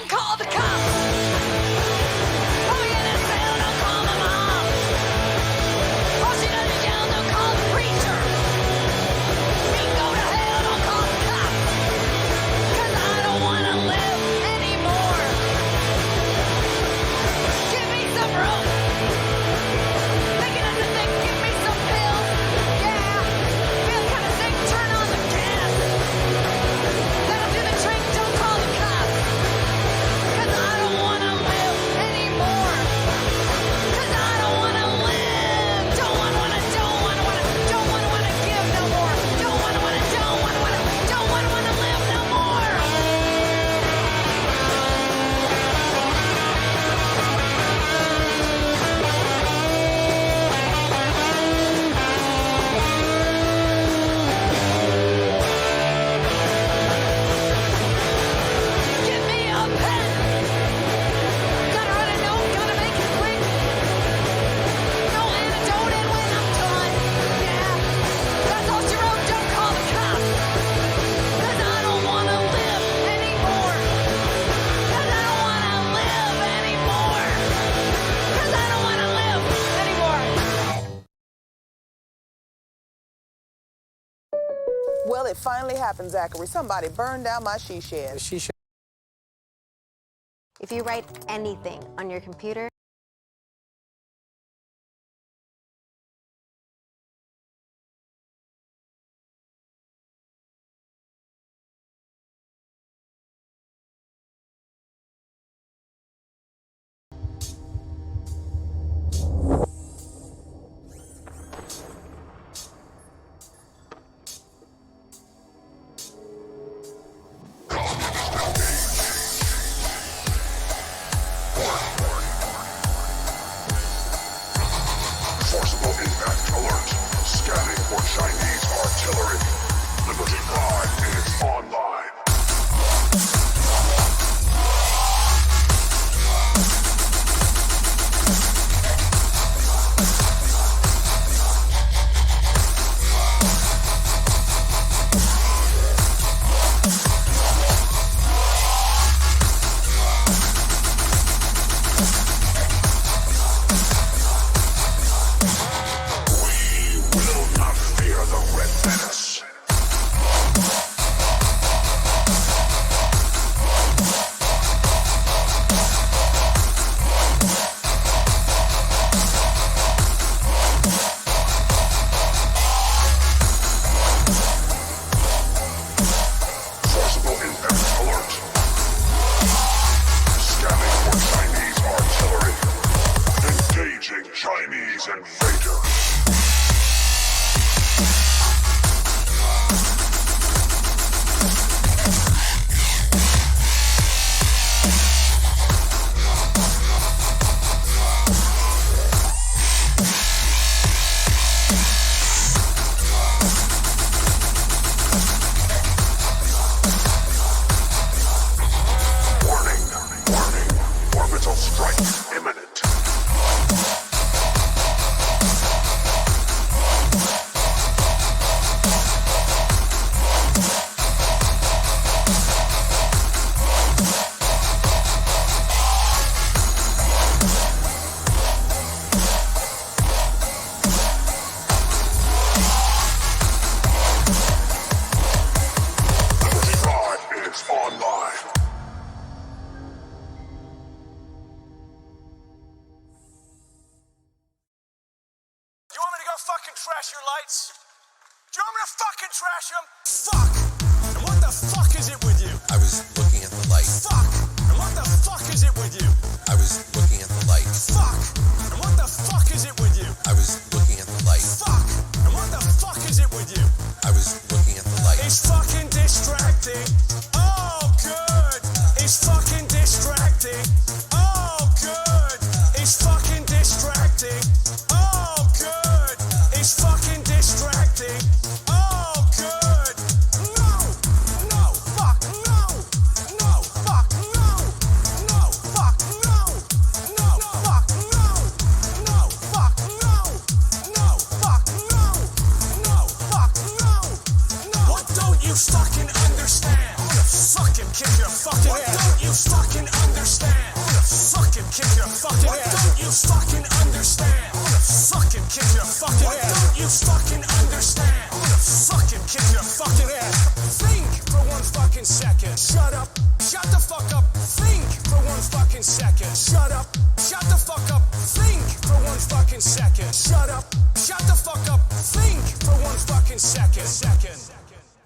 don't call the cops. Oh, yeah, that's hell, don't call my mom. All she does is yell, don't call the preacher. Me go to hell, don't call the cops. 'Cause I don't want to live anymore. Give me some rope. Thinking of the thing, give me some pills. Yeah, feel kind of sick, turn on the gas. That'll do the trick, don't call the cops. 'Cause I don't want to live anymore. 'Cause I don't want to live. Don't want to give no more. Don't want to live no more. Give me a pen. Gotta write a note, gotta make it quick. No antidote, and when I'm done, yeah, that's all she wrote. Don't call the cops. 'Cause I don't want to live anymore. 'Cause I don't want to live anymore. 'Cause I don't want to live anymore. Well, it finally happened, Zachary. Somebody burned down my she shed. If you write anything on your computer, Forcible impact alert. Scanning for Chinese artillery. Liberty Prime is online. We will not fear the Red Menace. Forcible impact alert. Scanning for Chinese artillery. Engaging Chinese invader. Warning, warning, orbital strike imminent. Liberty Prime is online. You want me to go fucking trash your lights? Do you want me to fucking trash them? Fuck! And what the fuck is it with you? I was looking at the light. Fuck! And what the fuck is it with you? I was looking at the light. Fuck! And what the fuck is it with you? I was looking at the light. Fuck! And what the fuck is it with you? I was looking at the light. It's fucking distracting. Oh, good. It's fucking distracting. Oh, good. It's fucking distracting. Oh, good. It's fucking distracting. Oh, good. No, no, fuck, no. No, fuck, no. No, fuck, no. up. Think for 1 fucking second. Shut up. Shut the fuck up. Think for 1 fucking second. Shut up. Shut the fuck up. Think for 1 fucking second.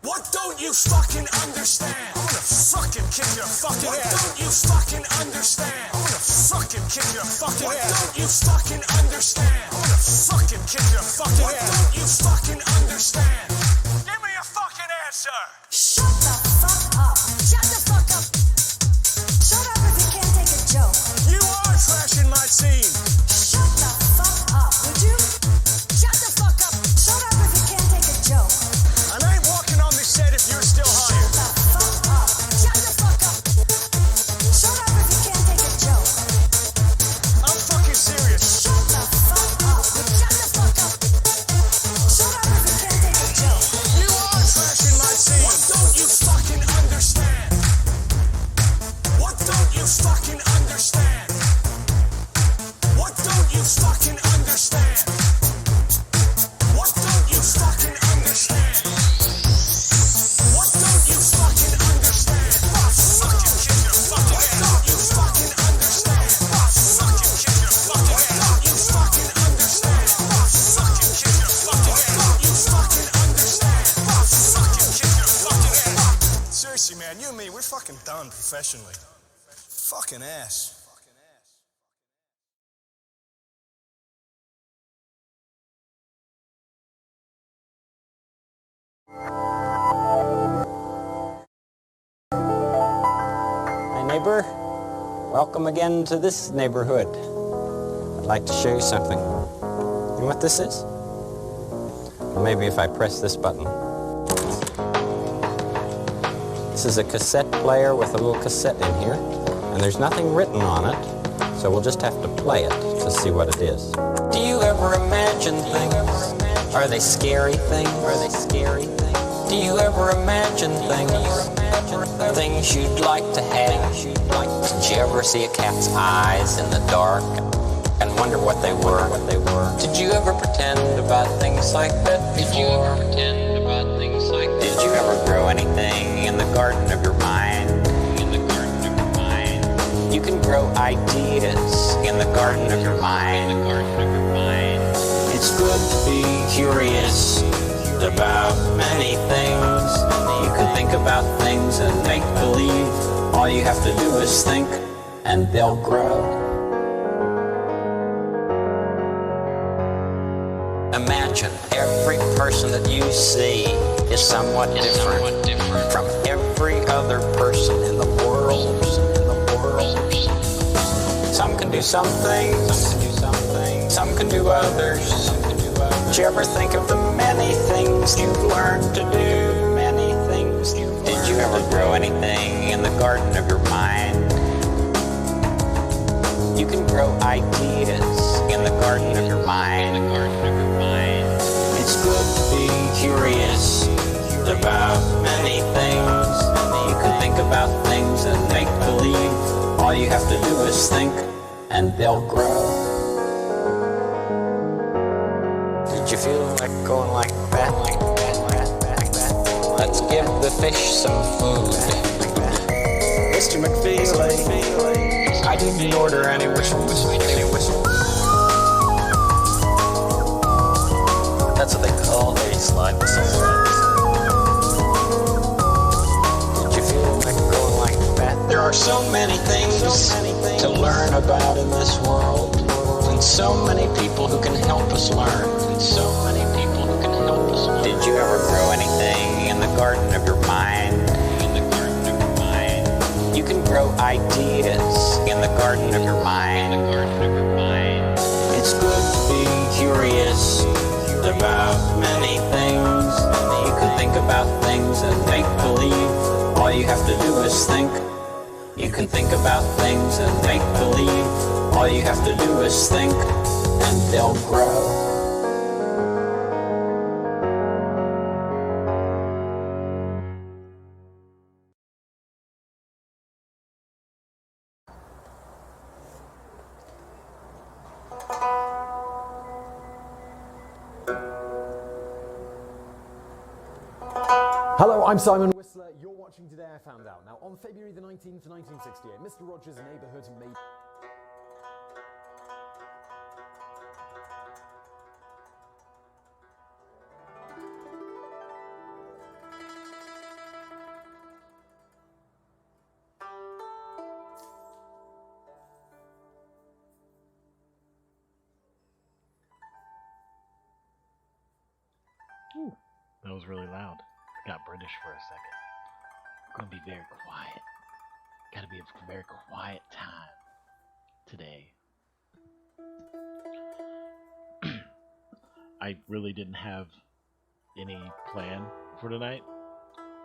What don't you fucking understand? I'm gonna fucking kick your fucking ass. What don't you fucking understand? I'm gonna fucking kick your fucking ass. What don't you fucking understand? I'm gonna fucking kick your fucking ass. What don't you fucking understand? Give me a fucking answer. Shut the fuck up. Shut the fuck up. Shut up if you can't take a joke. You are trashing my scene. Shut the fuck up, would you? Shut the fuck up. Shut up if you can't take a joke. And I ain't walking on this set if you're still Shut hired. the fuck up. Shut the fuck up. Shut up if you can't take a joke. I'm fucking serious. Shut the fuck up. Shut the fuck up. Shut up if you can't take a joke. You are trashing my scene. What don't you fucking understand? What don't you fucking understand? What don't you fucking understand? What don't you fucking understand? What don't you fucking understand? Fucking kick your fucking ass. What don't you fucking understand? Fucking kick your fucking ass. What don't you fucking understand? Fucking kick your fucking ass. What don't you fucking understand? Fucking kick your fucking ass. Seriously, man, you and me, we're fucking done professionally. Fucking ass. Hi neighbor, welcome again to this neighborhood. I'd like to show you something. You know what this is? Well, maybe if I press this button. This is a cassette player with a little cassette in here, and there's nothing written on it, so we'll just have to play it to see what it is. Do you ever imagine things? Are they scary things? Are they scary things? Do you ever imagine things? Things you'd like to have? Did you ever see a cat's eyes in the dark and wonder what they were? Did you ever pretend about things like that before? Did you ever grow anything in the garden of your mind? You can grow ideas in the garden of your mind. It's good to be curious about many things. You can think about things and make believe. All you have to do is think and they'll grow. Imagine every person that you see is somewhat different from every other person in the world. Some can do some things, some can do others. Did you ever think of the many things you've learned to do? Many things you've learned. Did you ever grow anything in the garden of your mind? You can grow ideas in the garden of your mind. It's good to be curious about many things. You can think about things and make believe. All you have to do is think and they'll grow. Did you feel like going like that? Let's give the fish some food. Mr. McFeely, I didn't order any whistles. That's what they call a slide whistle. Did you feel like going like that? There are so many things to learn about in this world. And so many people who can help us learn. Did you ever grow anything in the garden of your mind? You can grow ideas in the garden of your mind. It's good to be curious about many things. You can think about things and make believe. All you have to do is think. You can think about things and make believe. All you have to do is think, and they'll grow. Hello, I'm Simon Whistler. Counselor, you're watching Today I Found Out. Now, on February the 19th, 1968, Mr. Rogers' neighborhood made... That was really loud. Got British for a second. I'm gonna be very quiet. Gotta be a very quiet time today. I really didn't have any plan for tonight.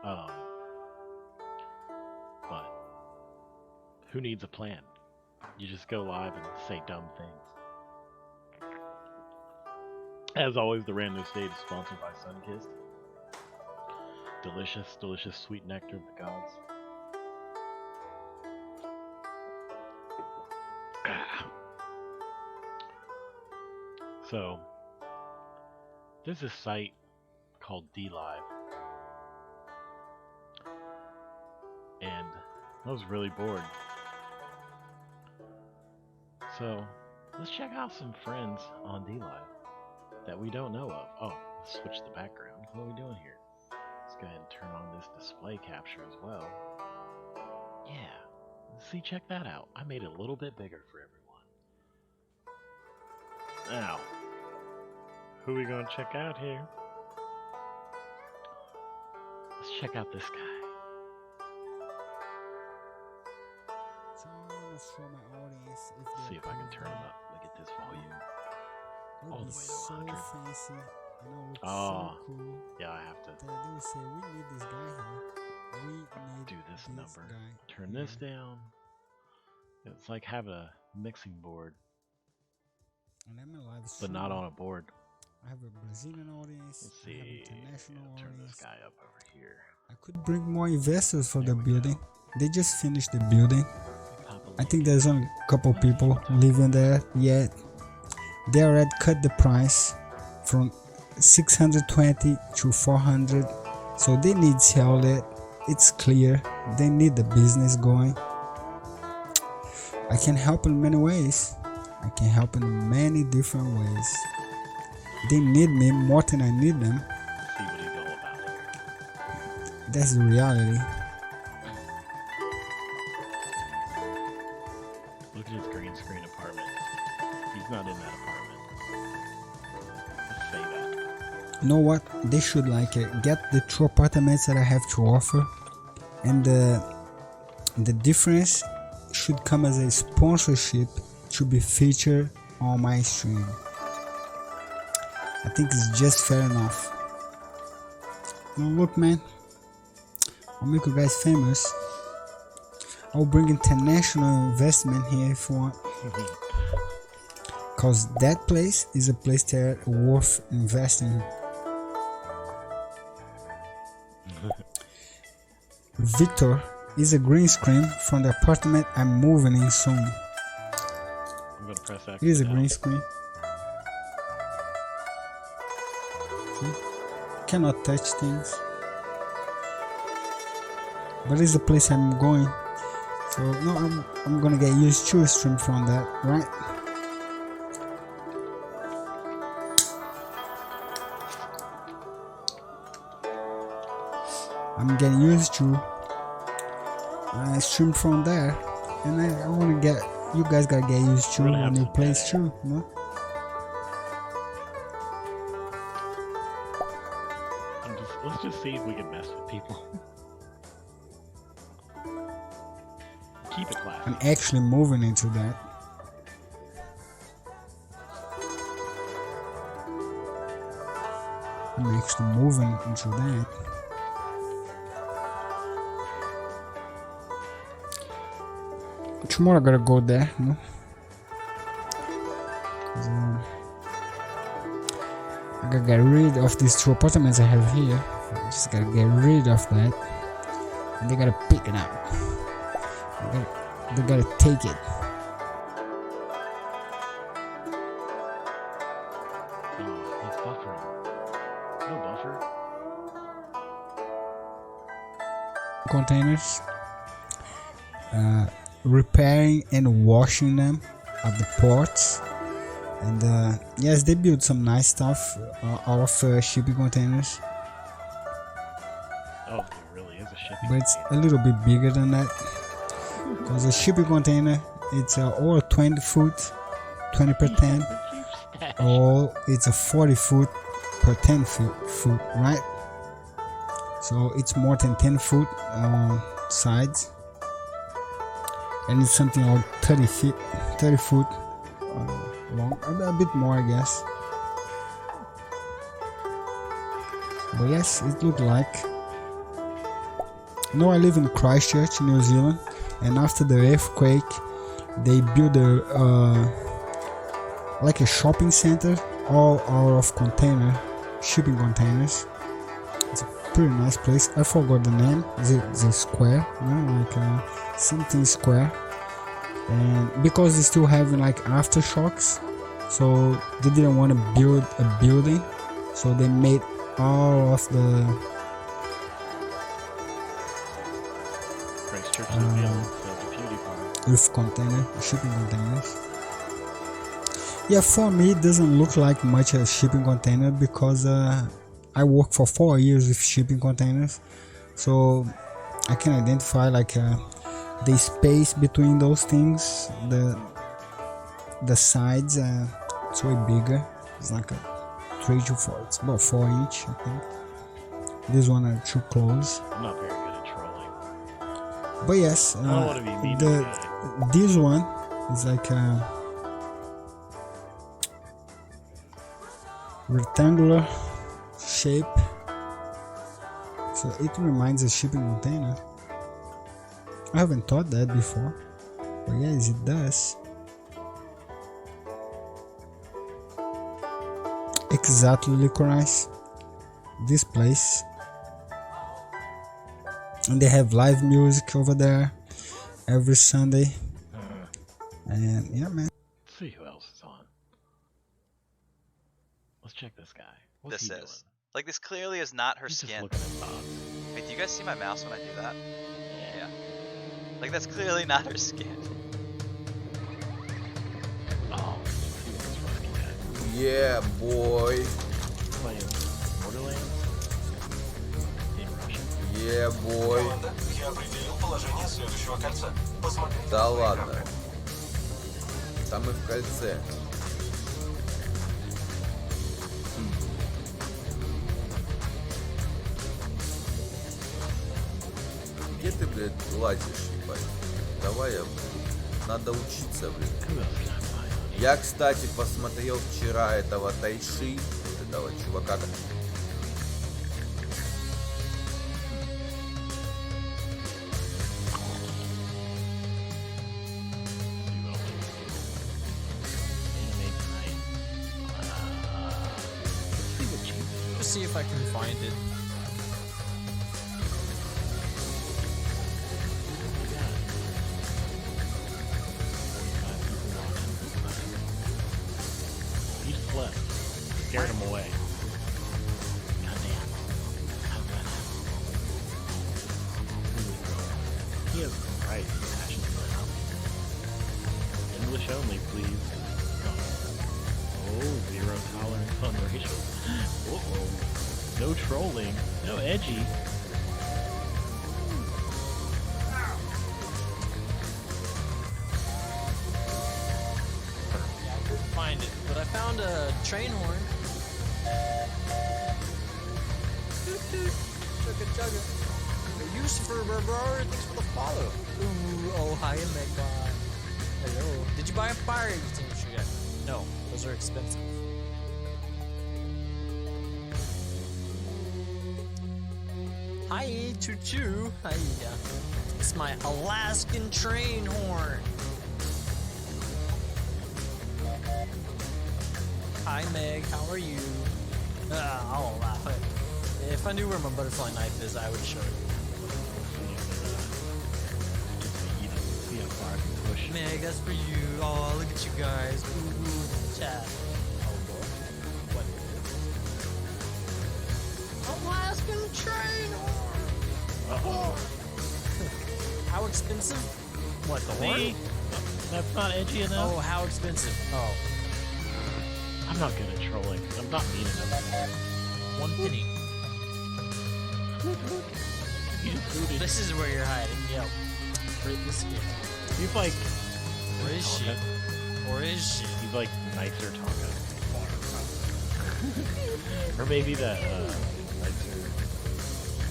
But who needs a plan? You just go live and say dumb things. As always, the Random State is sponsored by Sunkist. Delicious, delicious sweet nectar of the gods. So, there's this site called DLive. And I was really bored. So, let's check out some friends on DLive that we don't know of. Oh, let's switch the background. What are we doing here? Let's go ahead and turn on this display capture as well. Yeah. See, check that out. I made it a little bit bigger for everyone. Now, who are we going to check out here? Let's check out this guy. Let's see if I can turn him up. Look at this volume. All the way to 100. Fancy. I know, looks Oh, so cool. yeah, I have to They will say, we need this guy here. We need do this number. guy Turn here. this down. It's like having a mixing board, And I'm a live but stream. not on a board. I have a Brazilian audience. Let's I have see. international Turn audience. this guy up over here. I could bring more investors for There the we building. They just finished the building. Pop a I think there's only a couple people living there yet. They already cut the price from 620 to 400, so they need to sell it. It's clear they need the business going. I can help in many ways. I can help in many different ways. They need me more than I need them. see what he's all about here. That's the reality. Look at his green screen apartment. He's not in that apartment. Let's say that. You know what? They should like get the two apartments that I have to offer, and the difference should come as a sponsorship to be featured on my stream. I think it's just fair enough. Now look, man, I'll make you guys famous. I'll bring international investment here if you want. Cause that place is a place that worth investing in. Victor is a green screen from the apartment I'm moving in soon. I'm gonna press X. It is a now. green screen. See? Cannot touch things. But it's the place I'm going. So no, I'm gonna get used to a stream from that, right? I'm getting used to stream from there, and I want to get you guys gotta get used to We're gonna a have new some place dead too, you know? Let's just see if we can mess with people. Keep it classy. I'm actually moving into that. I'm actually moving into that. Tomorrow I gotta go there, you know? 'Cause, I gotta get rid of these two apartments I have here. I just gotta get rid of that. And they gotta pick it up. They gotta take it. Oh, he's buffering. No buffer. containers, repairing and washing them at the ports. And yes, they build some nice stuff out of shipping containers, Oh, it really is a shipping but it's container. a little bit bigger than that, because a shipping container, it's or 20 foot 20 per 10, or it's a 40 foot per 10 foot, right? So it's more than 10 foot sides, and it's something like 30 foot long, a bit more, I guess. But yes, it looked like. I live in Christchurch, New Zealand, and after the earthquake, they built like a shopping center, all out of shipping containers. It's a pretty nice place. I forgot the name. Is it the square? Like something square. And because they still having like aftershocks, so they didn't want to build a building, so they made all of the Christchurch, New Zealand, so the beauty part. shipping containers. Yeah, for me it doesn't look like much a shipping container, because I worked for 4 years with shipping containers, so I can identify like the space between those things, the sides, it's way bigger. It's like a 3 to 4, it's about 4 inch, I think. This one are too close. I'm not very good at trolling. But yes, I don't want to be mean to the guy. this one is like a rectangular shape, so it reminds a shipping container. I haven't thought that before, but yes, it does. Exactly, Licorice. This place, and they have live music over there every Sunday. And yeah, man. Let's see who else is on. Let's check this guy. What's This he is. doing? Like, this clearly is not her He's just skin. looking at Bob. Wait, do you guys see my mouse when I do that? Yeah. Like, that's clearly not her skin. Oh, he was fucking dead. Yeah, boy. Playing Borderlands in Russian. Yeah, boy. Да ладно. Там и в кольце. Где ты, блядь, лазишь, ебать? Давай я... Надо учиться, блядь. Who else can I find? Я, кстати, посмотрел вчера этого Тайши, этого чувака. Anime tonight. Let's see what James is Just see if I can find it. He just left. Scared him away. Goddamn. How did that happen? He has the right passion for English only, please. Oh, zero tolerance on racial. Uh-oh. No trolling. No edgy. Yeah, I couldn't find it, but I found a train horn. Doot doot, chugga chugga. Hey, Lucifer, bro, thanks for the follow. Ooh, oh, hi, Megbot. Hello. Did you buy a fire extinguisher yet? No, those are expensive. Hi, Choo Choo. Hi, it's my Alaskan train horn. Hi, Meg. How are you? I'll laugh. If I knew where my butterfly knife is, I would show you. Meg, that's for you. Oh, look at you guys. Ooh, chat. Oh, boy. What is it? Alaskan train horn. Uh-oh. How expensive? What, the horn? See? That's not edgy enough. Oh, how expensive? Oh, I'm not good at trolling. I'm not mean enough. 1 penny. You included. This is where you're hiding. Yo, rate this kid. He's like. Where is she? Or is she? He's like nicer Tonka. Or maybe that nicer.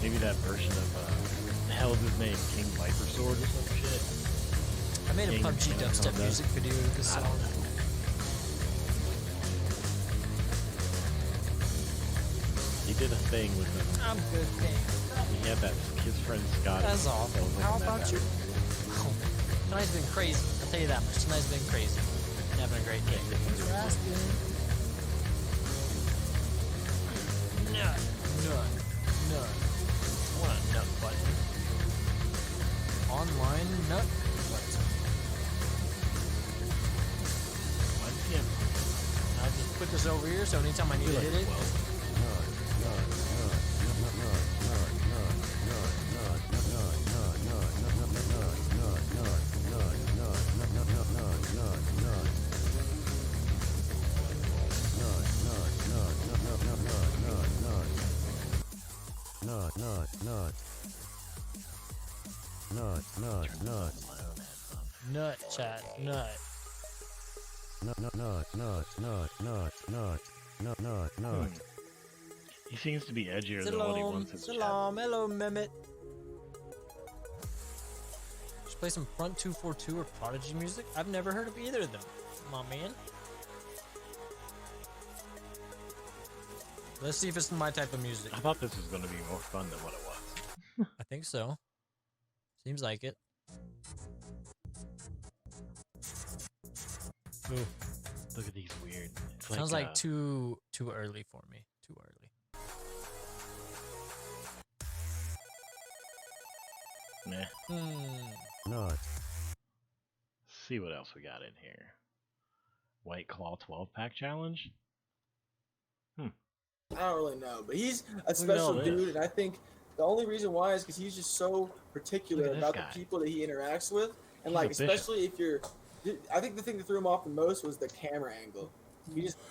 Maybe that version of the hell is his name? King Viper Sword or some shit. I made a King PUBG dubstep Anaconda. music video to this I song. don't know. He did a thing with him. I'm good, thanks. He had that his friend Scott. That's all. How about you? Oh, tonight's been crazy. I'll tell you that much. Tonight's been crazy. Been having a great day. Thanks for asking. Nut. I want a nut button. Online nut button. I'll just put this over here so anytime I need to hit it. Nut chat, nut. He seems to be edgier than what he wants in the chat. Salam, hello, Mehmet. Just play some Front 242 or Prodigy music. I've never heard of either of them, my man. Let's see if it's my type of music. I thought this was going to be more fun than what it was. I think so. Seems like it. Ooh. Look at these weird. It's Sounds like too early for me. Too early. Nah. See what else we got in here. White Claw 12-pack challenge? I don't really know, but he's a Look at special all this. dude, and I think the only reason why is because he's just so particular Look at this about guy. the people that he interacts with, and He's like a bishop. especially if you're. I think the thing that threw him off the most was the camera angle.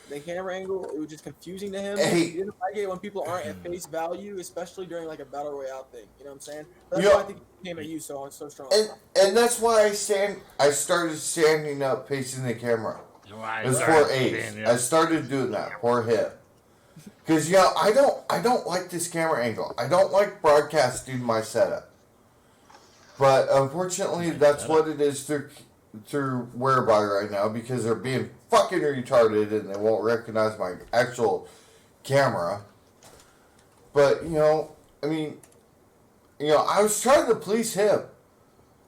The camera angle, it was just confusing to him. Hey. He didn't like it when people aren't at face value, especially during like a battle royale thing. You know what I'm saying? That's Yeah. why I think he came at you so strong. And that's why I started standing up facing the camera. It was for Ace. I started doing that. Poor him. Because I don't like this camera angle. I don't like broadcasting my setup. But unfortunately, that's what it is through Whereby right now, because they're being fucking retarded and they won't recognize my actual camera. But I mean, I was trying to please him.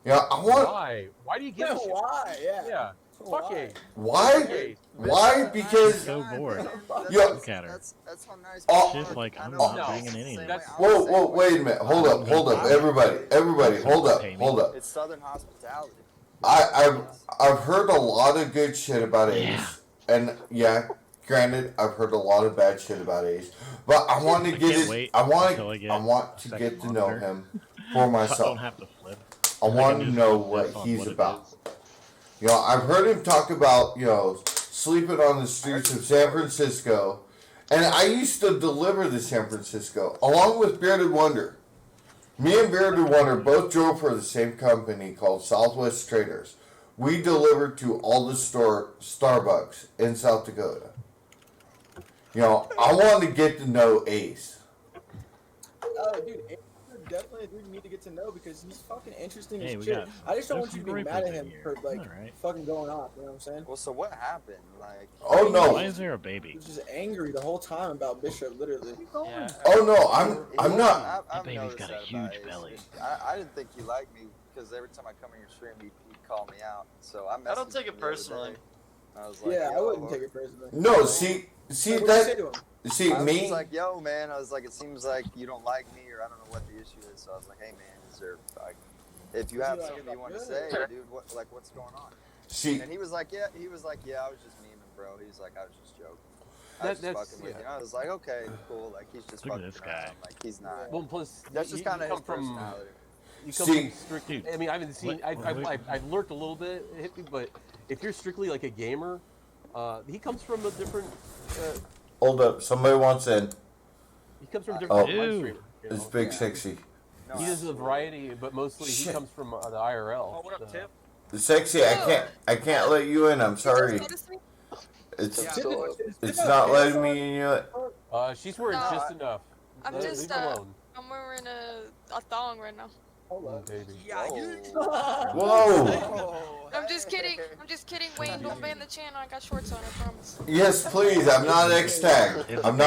I want. Why? Why do you give a shit? Why? Yeah. Fuck Ace. Why? Why? Because so bored. Look at her. That's how nice. She's like, I'm not bringing anything. Whoa, wait a minute. Hold up, everybody, hold up. It's Southern hospitality. I've heard a lot of good shit about Ace, and granted, I've heard a lot of bad shit about Ace, but I want to get it. I want to get to know him for myself. I don't have to flip. I want to know what he's about. I've heard him talk about sleeping on the streets of San Francisco, and I used to deliver to San Francisco along with Bearded Wonder. Me and Bearded Wonder both drove for the same company called Southwest Traders. We delivered to all the Starbucks in South Dakota. I want to get to know Ace. Oh, dude, Ace is definitely a dude you need to get to know because he's fucking interesting Hey, as we shit. got- I just don't there's want you to some be grapefruits mad at in him here. for like Alright. fucking going off. You know what I'm saying? Well, so what happened? Like, Oh no! Why is there a baby? He was just angry the whole time about Bishop, literally. Yeah. Oh no! I'm not. I've baby's noticed got a that huge about Ace. belly. I didn't think he liked me because every time I come in your stream, he'd call me out. So I I don't messaged take him it the other personally. day. I was like, Yeah, I yo, wouldn't take it personally. No, see Like, what'd you say that. to him? See I me. was like, yo, man. I was like, it seems like you don't like me, or I don't know what the issue is. So I was like, hey, man, is there like, if you have like, something you want to good? say, dude, what's going on? See. And he was like, yeah, I was just memeing, bro. He's like, I was just joking. I was just That's- fucking with you. I was like, okay, cool. Like he's just Look at fucking this guy. around. Like he's not. Well, plus That's just you kind of his come from personality. you come See- from strictly. I mean, I haven't seen. I've lurked a little bit, hit me, but if you're strictly like a gamer, he comes from a different. Hold up, somebody wants in. He comes from a different Oh, live streamer. it's Big Sexy. He does a variety, but mostly he Shit. comes from the IRL. Oh, what up, Tip? Sexy, I can't let you in. I'm sorry. It's not letting me in. She's wearing No, just enough. I'm Leave just her alone. I'm wearing a thong right now. Baby. Whoa. I'm just kidding. I'm just kidding. Wayne, don't ban the channel. I got shorts on. I promise. Yes, please. I'm not X-tagged. I'm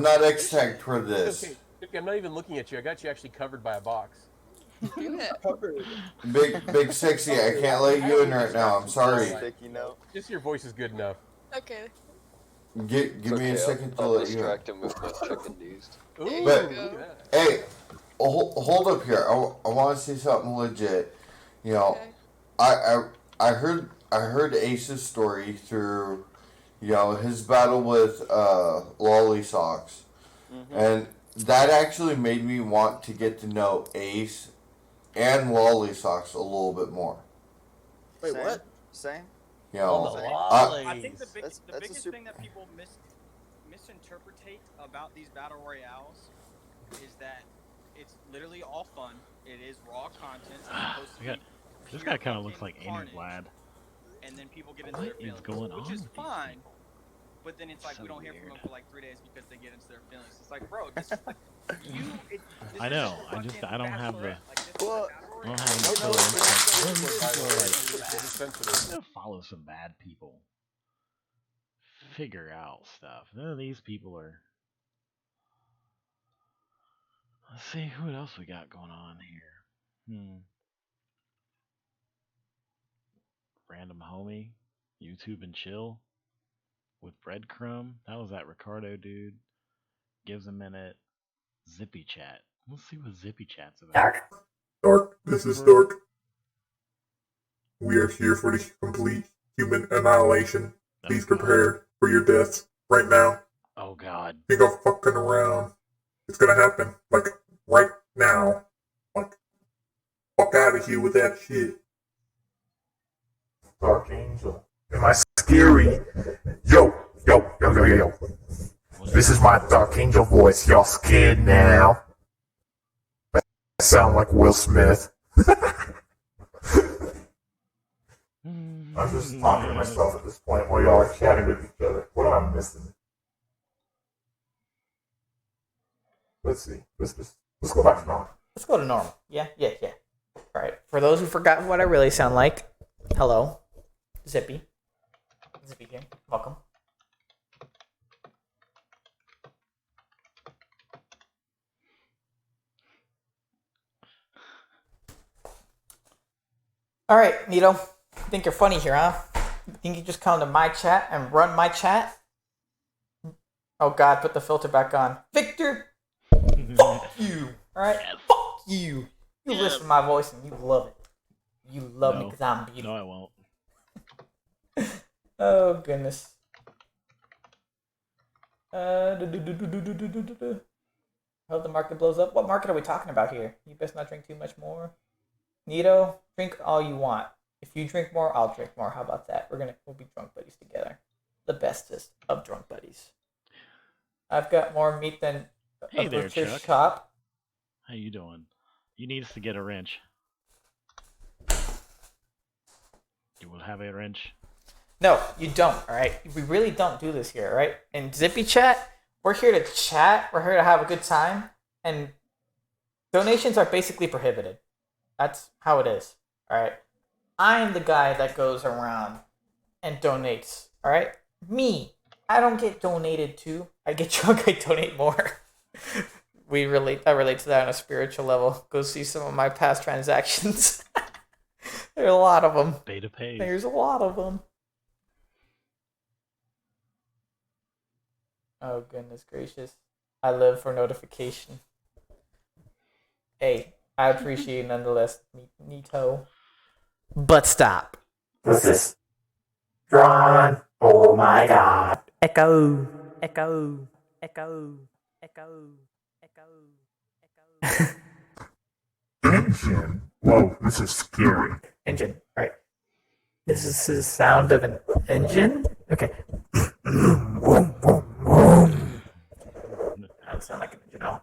not X-tagged for this. Okay, I'm not even looking at you. I got you actually covered by a box. Big Sexy, I can't let you in right now. I'm sorry. Just your voice is good enough. Okay. Give me a second to let you in. distract him with those chicken news. But hey, hold up here. I want to say something legit. You know, I heard Ace's story through, you know, his battle with Lolly Socks, and that actually made me want to get to know Ace and Lolly Socks a little bit more. Wait, what? Same? You know, I think the biggest thing that people misinterpretate about these battle royales is that it's literally all fun. It is raw content. It's supposed to be This guy kind of looks like Amy Vlad. and then people get into their What is feelings, going which on is with these fine. But then it's like So we don't hear from weird. them for like 3 days because they get into their feelings. It's like, bro, this is like this I know. is I don't have the. Well, I don't have any killer instinct. I'm gonna follow some bad people. Figure out stuff. None of these people are. Let's see what else we got going on here. Random homie, YouTube and chill with breadcrumb. That was that Ricardo dude. Gives a minute. Zippy chat. Let's see what Zippy chat's about. Dark, this is Dark. We are here for the complete human annihilation. Please prepare for your deaths right now. Oh god. Think of fucking around. It's gonna happen. Like, right now. Like, fuck out of here with that shit. Dark Angel. Am I scary? Yo. This is my Dark Angel voice. Y'all scared now? I sound like Will Smith. I'm just talking to myself at this point while y'all are chatting with each other. What am I missing? Let's see. Let's go back to normal. Let's go to normal. Yeah. Alright. For those who forgot what I really sound like, hello. Zippy here. Welcome. Alright, Nito. Think you're funny here, huh? Think you just come to my chat and run my chat? Oh god, put the filter back on. Victor! Fuck you! Alright? Fuck you! You listen to my voice and you love it. You love me because I'm beautiful. No, I won't. Oh goodness. Hope the market blows up. What market are we talking about here? You best not drink too much more. Nito, drink all you want. If you drink more, I'll drink more. How about that? We'll be drunk buddies together. The bestest of drunk buddies. I've got more meat than Hey a there, butcher's Chuck. shop. How you doing? You need us to get a wrench. You will have a wrench. No, you don't, alright? We really don't do this here, alright? In Zippy Chat, we're here to chat, we're here to have a good time, and donations are basically prohibited. That's how it is, alright? I'm the guy that goes around and donates, alright? Me. I don't get donated to. I get drunk, I donate more. I relate to that on a spiritual level. Go see some of my past transactions. There are a lot of them. Beta pays. There's a lot of them. Oh, goodness gracious. I live for notification. Hey, I appreciate it nonetheless, Nito. But stop. What's this? Drawn. Oh my god. Echo. Engine. Whoa, this is scary. Engine. All right. This is the sound of an engine. Okay. That would sound like an engine. No.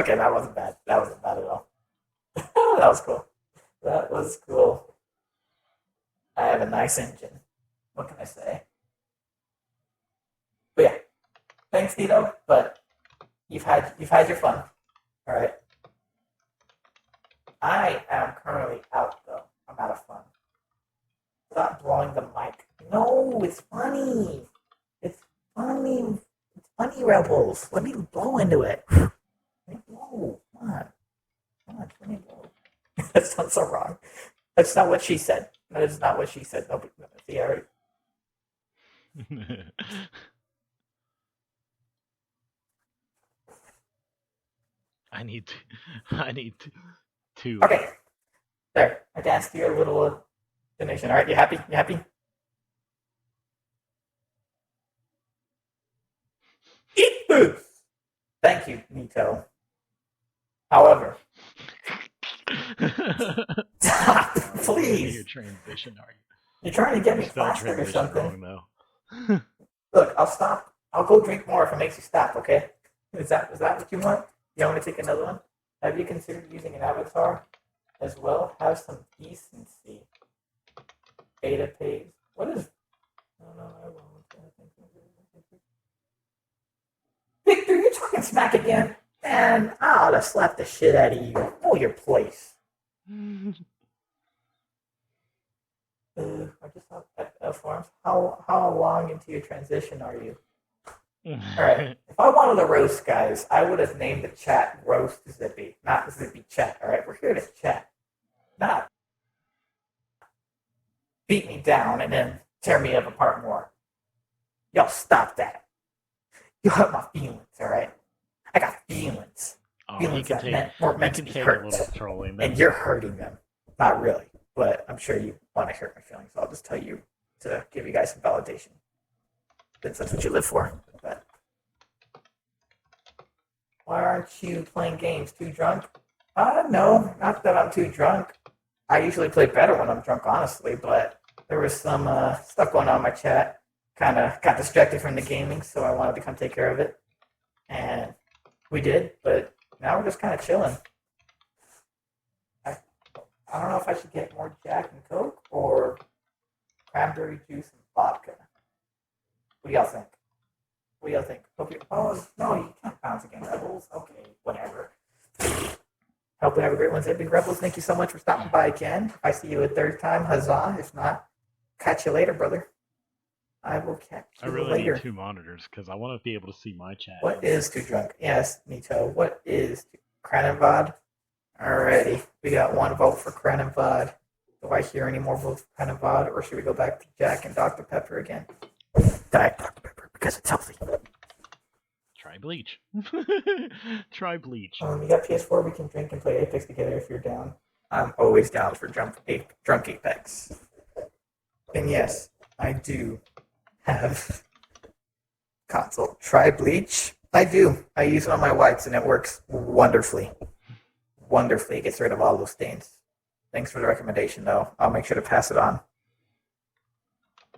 Okay, that wasn't bad. That wasn't bad at all. That was cool. That was cool. I have a nice engine. What can I say? But yeah, thanks, Tito. But you've had your fun. All right. I am currently out though. I'm out of fun. Stop blowing the mic. No, it's funny. It's funny. It's funny, Rebels. Let me blow into it. Let me blow. Come on. Come on. Let me blow. That sounds so wrong. That's not what she said. That is not what she said. Nobody. See, I already. I need to. Okay. There. I danced to your little donation. All right. You happy? You happy? Eat food. Thank you, Nito. However. Stop, please. Your transition, are you? You're trying to get me Spell faster or transition something. wrong, though. Look, I'll stop. I'll go drink more if it makes you stop, okay? Is that what you want? You want me to take another one? Have you considered using an avatar as well? Have some decency. Beta pays. What is... No, I won't. Victor, you're talking smack again? Man, I ought to slap the shit out of you. Know your place. I just saw forums. How long into your transition are you? Alright. If I wanted to roast guys, I would have named the chat Roast Zippy, not Zippy Chat. Alright, we're here to chat. Not beat me down and then tear me apart more. Y'all stop that. You hurt my feelings, alright? I got feelings. Oh, Feelings you can that take, weren't meant to you be can take hurt. a little trolling. And you're hurting them. Not really, but I'm sure you want to hurt my feelings. So I'll just tell you to give you guys some validation. Since that's what you live for. But why aren't you playing games? Too drunk? No, not that I'm too drunk. I usually play better when I'm drunk, honestly, but there was some stuff going on in my chat. Kind of got distracted from the gaming, so I wanted to come take care of it. And we did, but now we're just kind of chilling. I don't know if I should get more Jack and Coke or cranberry juice and vodka. What do y'all think? What do y'all think? Okay. Oh, no, you can't bounce against Rebels. Okay, whatever. Hope you have a great Wednesday, Big Rebels. Thank you so much for stopping by again. If I see you a third time, huzzah. If not, catch you later, brother. I will catch you I really later. need two monitors because I want to be able to see my chat. What is Too Drunk? Yes, Nito. What is Cranenvod? Alrighty. We got one vote for Cranenvod. Do I hear any more votes for Cranenvod, or should we go back to Jack and Dr. Pepper again? Diet Dr. Pepper, because it's healthy. Try bleach. Try bleach. You got PS4, we can drink and play Apex together if you're down. I'm always down for drunk Apex. And yes, I do have console. Try bleach? I do. I use it on my whites and it works wonderfully. Wonderfully. It gets rid of all those stains. Thanks for the recommendation, though. I'll make sure to pass it on.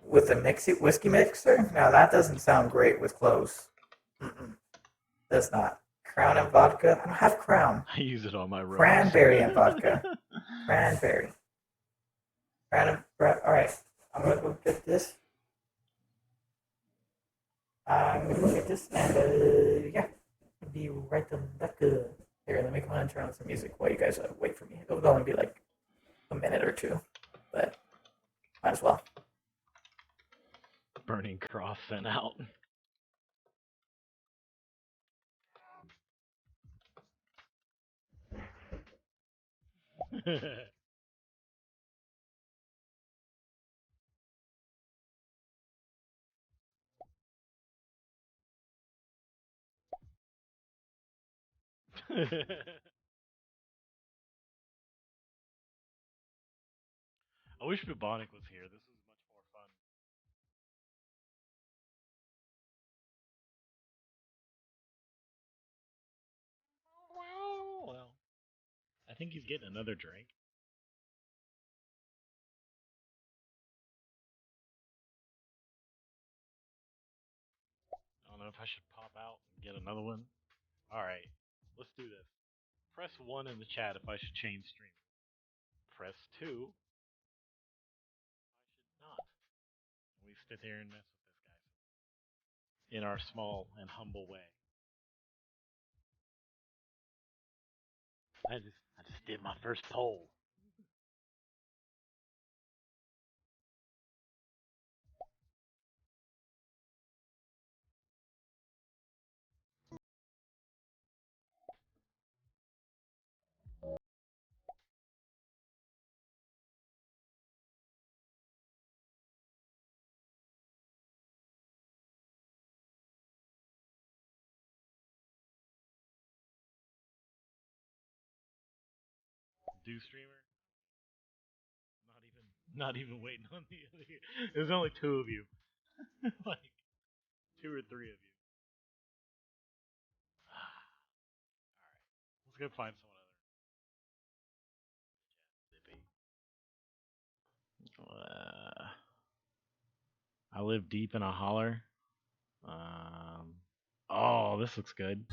With a whiskey mixer? Now, that doesn't sound great with clothes. Does not. Crown and vodka? I don't have Crown. I use it on my rose. Cranberry and vodka. Cranberry. Alright. I'm going to go get this. I'm going to go get this. And, yeah. I'll be right back. Here, let me come on and turn on some music while you guys wait for me. It'll only be like a minute or two. But, might as well. Burning Cross sent out. I wish Bubonic was here. This think he's getting another drink. I don't know if I should pop out and get another one. Alright, let's do this. Press 1 in the chat if I should change stream. Press 2 I should not. We sit here and mess with this guy in our small and humble way. I just did my first poll. Do streamer? Not even waiting on the other. There's only 2 of you. Like 2 or 3 of you. Alright. Let's go find someone other. I live deep in a holler. Oh, this looks good.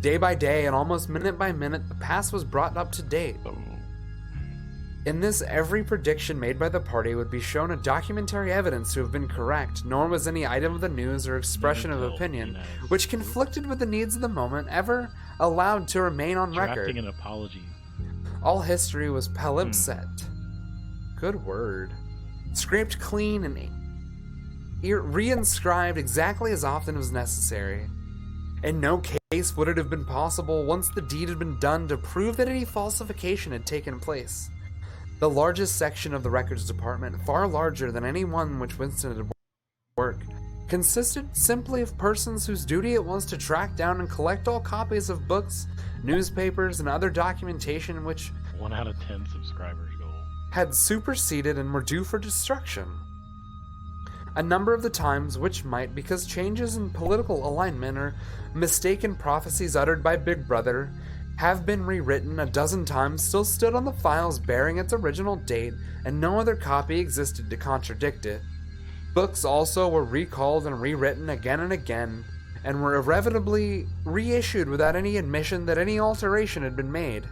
Day by day and almost minute by minute, the past was brought up to date. In this, every prediction made by the party would be shown a documentary evidence to have been correct, nor was any item of the news or expression of opinion, which conflicted with the needs of the moment, ever allowed to remain on record. Drafting an apology. All history was palimpsest. Good word. Scraped clean and reinscribed exactly as often as necessary. In no case would it have been possible, once the deed had been done, to prove that any falsification had taken place. The largest section of the records department, far larger than any one which Winston had worked, consisted simply of persons whose duty it was to track down and collect all copies of books, newspapers, and other documentation which 1 out of 10 subscribers goal had superseded and were due for destruction. A number of the times which might, because changes in political alignment or mistaken prophecies uttered by Big Brother, have been rewritten a dozen times, still stood on the files bearing its original date, and no other copy existed to contradict it. Books also were recalled and rewritten again and again, and were irrevocably reissued without any admission that any alteration had been made.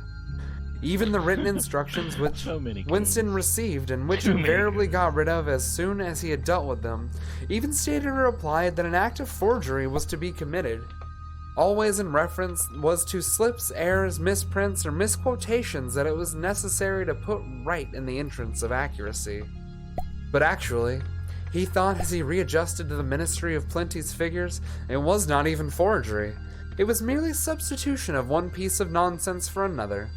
Even the written instructions which Winston received, and which invariably got rid of as soon as he had dealt with them, even stated or implied that an act of forgery was to be committed. Always in reference was to slips, errors, misprints, or misquotations that it was necessary to put right in the interest of accuracy. But actually, he thought as he readjusted to the Ministry of Plenty's figures, it was not even forgery. It was merely substitution of one piece of nonsense for another.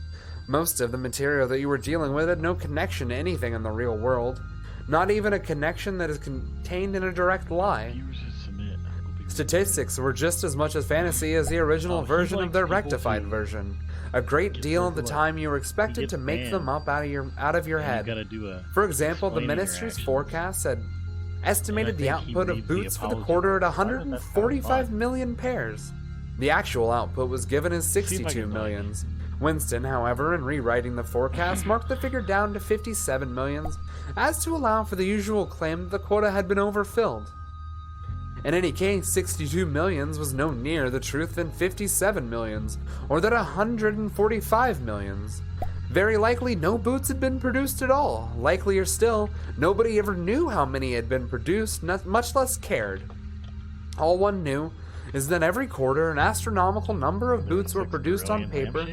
Most of the material that you were dealing with had no connection to anything in the real world, not even a connection that is contained in a direct lie. Statistics were just as much as fantasy as the original version of their rectified version. A great deal of the time you were expected to make them up out of your head. For example, the ministry's forecast had estimated the output of boots for the quarter at 145 million pairs. The actual output was given as 62 millions. Winston, however, in rewriting the forecast, marked the figure down to 57 millions, as to allow for the usual claim that the quota had been overfilled. In any case, 62 millions was no nearer the truth than 57 millions, or that 145 millions. Very likely no boots had been produced at all. Likelier still, nobody ever knew how many had been produced, much less cared. All one knew is that every quarter an astronomical number of boots were produced on paper,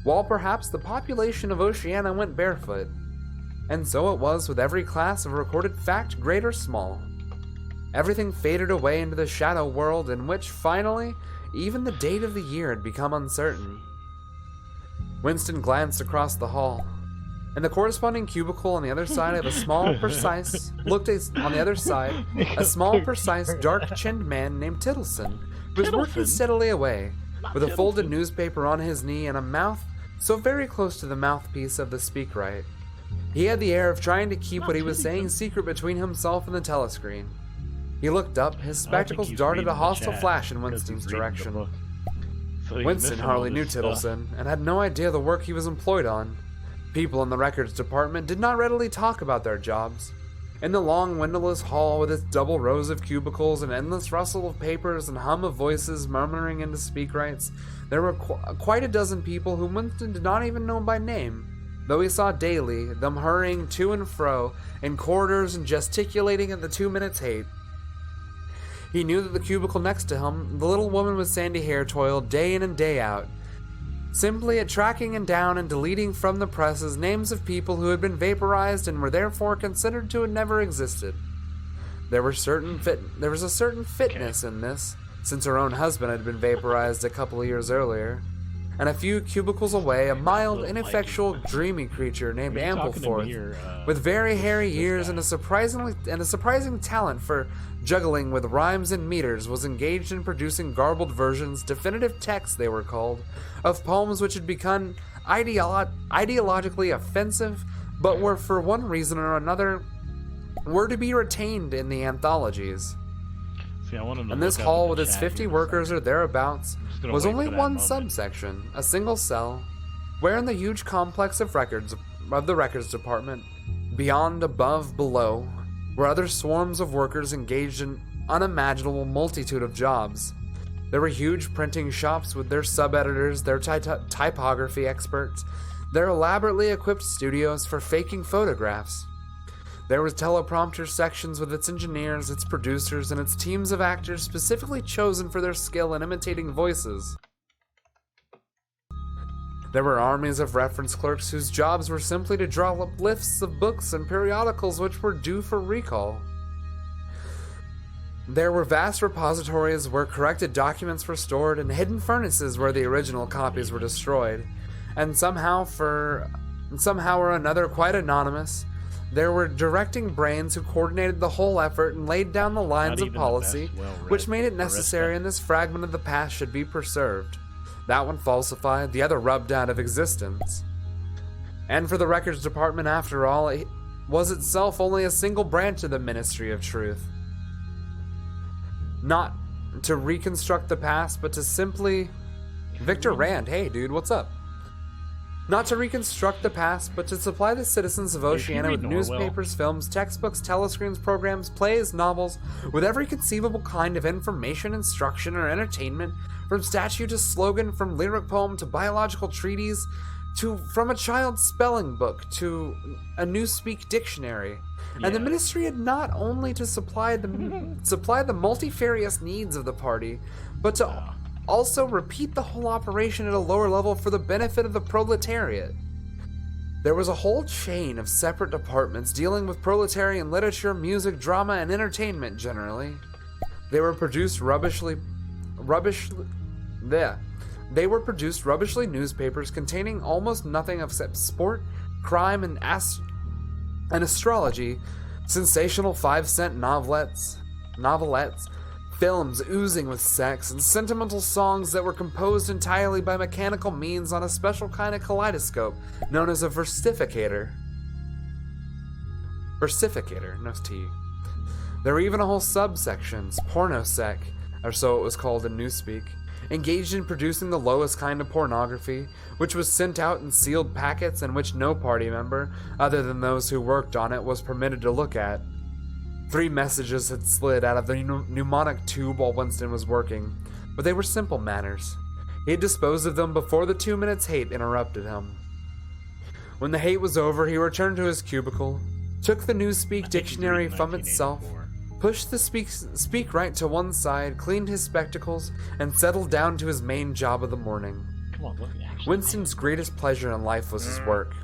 while perhaps the population of Oceania went barefoot. And so it was with every class of recorded fact, great or small. Everything faded away into the shadow world in which, finally, even the date of the year had become uncertain. Winston glanced across the hall. In the corresponding cubicle on the other side of a small, precise, dark-chinned man named Tittleson, who was working steadily away, with a folded newspaper on his knee and a mouth so very close to the mouthpiece of the speakwrite. He had the air of trying to keep what he was saying secret between himself and the telescreen. He looked up, his spectacles darted a hostile flash in Winston's direction. So he's Winston missing hardly all knew this stuff. Tittleson and had no idea the work he was employed on. People in the records department did not readily talk about their jobs. In the long, windowless hall with its double rows of cubicles and endless rustle of papers and hum of voices murmuring into speakwrites, there were quite a dozen people whom Winston did not even know by name, though he saw daily them hurrying to and fro in corridors and gesticulating at the 2 minutes hate. He knew that the cubicle next to him, the little woman with sandy hair toiled day in and day out, simply at tracking and down and deleting from the presses names of people who had been vaporized and were therefore considered to have never existed. There was a certain fitness in this, since her own husband had been vaporized a couple of years earlier, and a few cubicles away, a mild, ineffectual, dreamy creature named Ampleforth, with very hairy ears and a surprising talent for juggling with rhymes and meters, was engaged in producing garbled versions, definitive texts they were called, of poems which had become ideologically offensive, but were for one reason or another were to be retained in the anthologies. See, I wanted to And this look up hall in with the its chat 50 here. workers or thereabouts gonna was wait only for that one moment. subsection, a single cell, where in the huge complex of records of the records department, beyond, above, below, were other swarms of workers engaged in unimaginable multitude of jobs. There were huge printing shops with their sub-editors, their typography experts, their elaborately equipped studios for faking photographs. There was teleprompter sections with its engineers, its producers, and its teams of actors specifically chosen for their skill in imitating voices. There were armies of reference clerks whose jobs were simply to draw up lists of books and periodicals which were due for recall. There were vast repositories where corrected documents were stored and hidden furnaces where the original copies were destroyed. And somehow or another, quite anonymous, there were directing brains who coordinated the whole effort and laid down the lines of policy, which made it necessary in this fragment of the past should be preserved. That one falsified, the other rubbed out of existence. And for the records department, after all, it was itself only a single branch of the Ministry of Truth. Not to reconstruct the past, but to simply... Victor Rand, hey dude, what's up? Not to reconstruct the past, but to supply the citizens of Oceania with newspapers, films, textbooks, telescreens, programs, plays, novels, with every conceivable kind of information, instruction, or entertainment, from statue to slogan, from lyric poem to biological treatise, from a child's spelling book to a Newspeak dictionary. And the ministry had not only to supply the multifarious needs of the party, but to also repeat the whole operation at a lower level for the benefit of the proletariat. There was a whole chain of separate departments dealing with proletarian literature, music, drama, and entertainment generally. They were produced rubbishly newspapers containing almost nothing except sport, crime, and astrology, sensational 5-cent novelettes, films oozing with sex, and sentimental songs that were composed entirely by mechanical means on a special kind of kaleidoscope known as a versificator. Versificator, no T. There were even a whole subsections, pornosec, or so it was called in Newspeak, engaged in producing the lowest kind of pornography, which was sent out in sealed packets and which no party member, other than those who worked on it, was permitted to look at. 3 messages had slid out of the pneumonic tube while Winston was working, but they were simple matters. He had disposed of them before the 2 minutes hate interrupted him. When the hate was over, he returned to his cubicle, took the Newspeak dictionary from itself, pushed the speak right to one side, cleaned his spectacles, and settled down to his main job of the morning. Come on, look, actually. Winston's greatest pleasure in life was his work.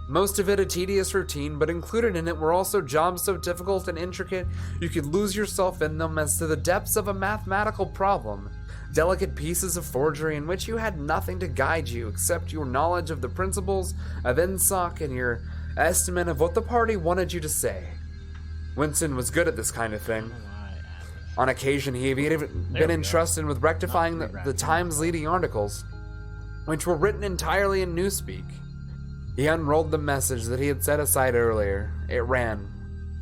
Most of it a tedious routine, but included in it were also jobs so difficult and intricate you could lose yourself in them as to the depths of a mathematical problem. Delicate pieces of forgery in which you had nothing to guide you except your knowledge of the principles of INSOC and your estimate of what the party wanted you to say. Winston was good at this kind of thing. On occasion, he had even been entrusted with rectifying the Times leading articles, which were written entirely in Newspeak. He unrolled the message that he had set aside earlier. It ran,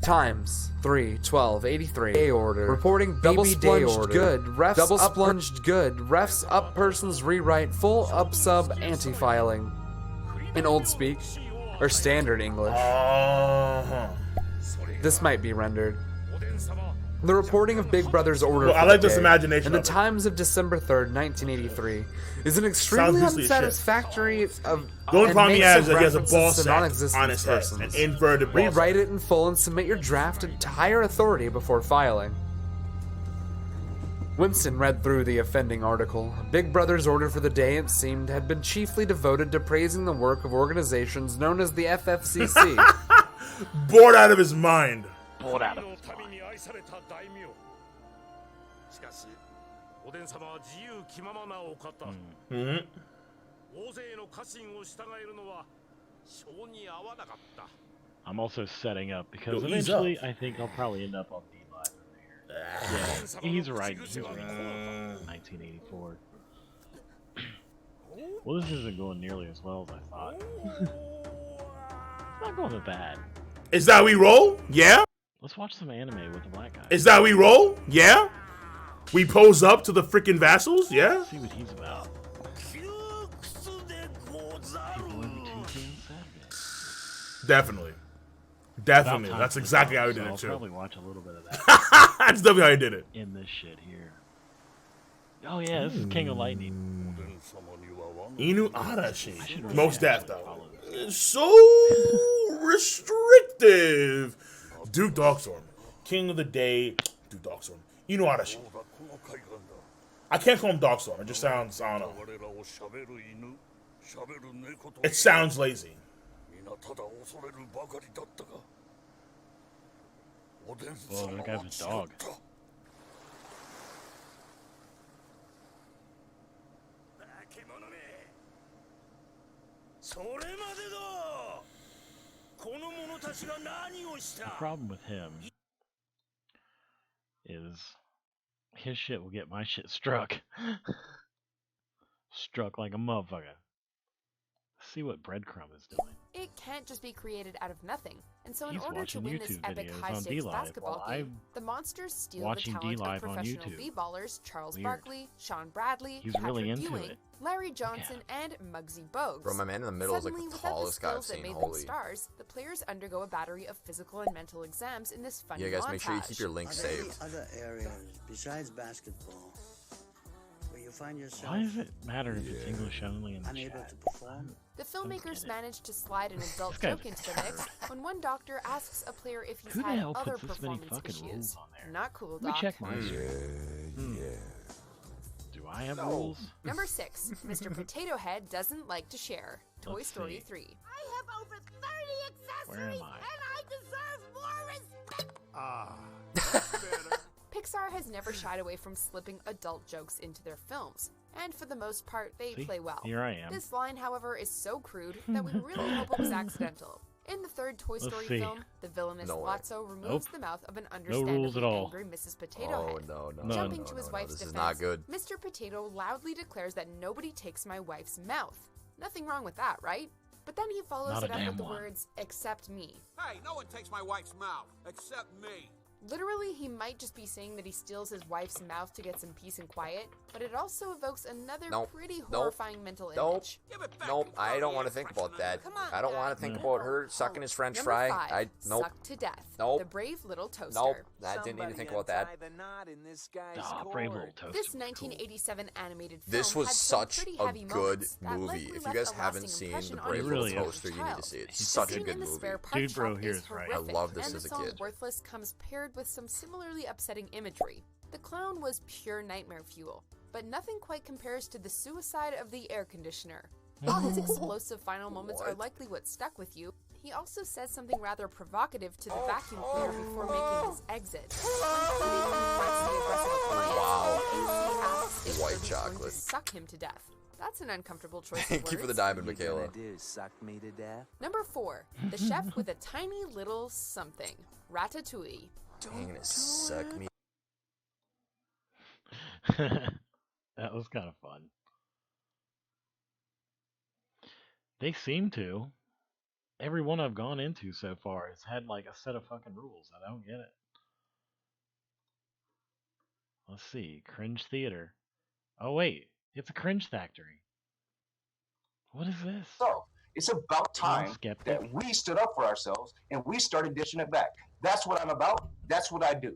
Times 3/12/83 day order reporting double splunged good refs double splunged good refs up persons rewrite full up sub anti-filing in old speak or standard English. This might be rendered. The reporting of Big Brother's order Well, I for like the this day imagination in the of it. Times of December 3rd, 1983 is an extremely Sounds loosely as shit. unsatisfactory of The only and problem he makes has is of that he has a references ball to sack non-existent on his head, persons. an inverted ball Rewrite it in full and submit your draft to higher authority before filing. Winston read through the offending article. Big Brother's order for the day, it seemed, had been chiefly devoted to praising the work of organizations known as the FFCC. Bored out of his mind. Bored out of his mind. しかしおでん様は自由気ままなお方、Mhm. 大勢の家臣を従えるのは性に合わなかった。 I'm also setting up because Yo, ease eventually up. I think I'll probably end up on D Live over here. Yeah, he's right. He's right. 1984. Well, this isn't going nearly as well as I thought. It's not going that bad. Is that how we roll? Yeah? Let's watch some anime with the black guy. Is that how we roll? Yeah? We pose up to the freaking vassals? Yeah? See what he's about. Definitely. Definitely. About time That's for exactly how he so did I'll it too. probably watch a little bit of that. That's definitely how he did it. In this shit here. Oh yeah, this is King of Lightning. Inu Arashi. really Most actually death though. follow So restrictive. Duke Dogstorm. King of the day. Duke Dogstorm. Inu Arashi. I can't call him Dogstorm. It just sounds, I don't know. It sounds lazy. Oh, that guy's a dog. The problem with him is his shit will get my shit struck. Struck like a motherfucker. See what Breadcrumb is doing. It can't just be created out of nothing. And so in He's order to watching win this YouTube epic videos on high-stakes DLive basketball while game, I'm the monsters steal the watching talent DLive of on professional YouTube. b-ballers Charles Weird. Barkley, Sean Bradley, He's Patrick really into Ewing, it. Larry Johnson, and Muggsy Bogues. Bro, my man in the middle is like Suddenly, the without tallest guy I've skills that seen. made them Holy. stars, the players undergo a battery of physical and mental exams in this funny Yeah, guys, montage. make sure you keep your links Are there any saved. other areas besides basketball where you find yourself Why does it matter if it's English only in the unable chat? to perform? The filmmakers managed to slide an adult guy's joke into the mix when one doctor asks a player if he's Who the had hell other puts this many performance fucking issues. rules on there? Not cool, Let me doc. check my stream. Do I have rules? Number 6. Mr. Potato Head doesn't like to share. Toy Let's Story see. 3. I have over 30 Where accessories am I? and I deserve more respect. Ah. Pixar has never shied away from slipping adult jokes into their films, and for the most part, they See? play well. Here I am. This line, however, is so crude that we really hope it was accidental. In the third Toy Let's Story see. film, the villainous No way. Lotso removes Nope. the mouth of an rules understandably at all. angry Mrs. Potato Oh, Head. no. Jumping to his wife's This is defense, not good. Mr. Potato loudly declares that nobody takes my wife's mouth. Nothing wrong with that, right? But then he follows Not a it up with damn the one. words, except me. Hey, no one takes my wife's mouth except me. Literally, he might just be saying that he steals his wife's mouth to get some peace and quiet, but it also evokes another Nope. pretty Nope. horrifying mental Nope. image. Nope. I don't want to think about that. I don't want to think about her sucking his French Number fry. 5, Nope. Sucked to Death. Nope. The Brave Little Toaster. Nope. I didn't need to think about that. Brave Little Toaster. This 1987 animated film This was had some such pretty a heavy good moments that movie. likely If you left guys a haven't lasting seen impression The on Brave you Little as a Toaster, you need to child. see it. It's The such a scene good in the movie. spare part Dude, bro, shop here's is right. I horrific, love this and as the a song kid. Worthless comes paired with some similarly upsetting imagery. The clown was pure nightmare fuel, but nothing quite compares to the suicide of the air conditioner. While his explosive final moments are likely what stuck with you, he also says something rather provocative to the vacuum cleaner before making his exit. When he confronts the aggressive appliance, AC asks if White Herbie's going to chocolate. suck him to death. That's an uncomfortable choice of Thank you for the words. diamond, Michaela. Suck me to death. Number 4, the chef with a tiny little something, Ratatouille. You're gonna suck me. That was kind of fun. They seem to. Every one I've gone into so far has had like a set of fucking rules. I don't get it. Let's see. Cringe theater. Oh wait, it's a cringe factory. What is this? So it's about time that we stood up for ourselves and we started dishing it back. That's what I'm about. That's what I do.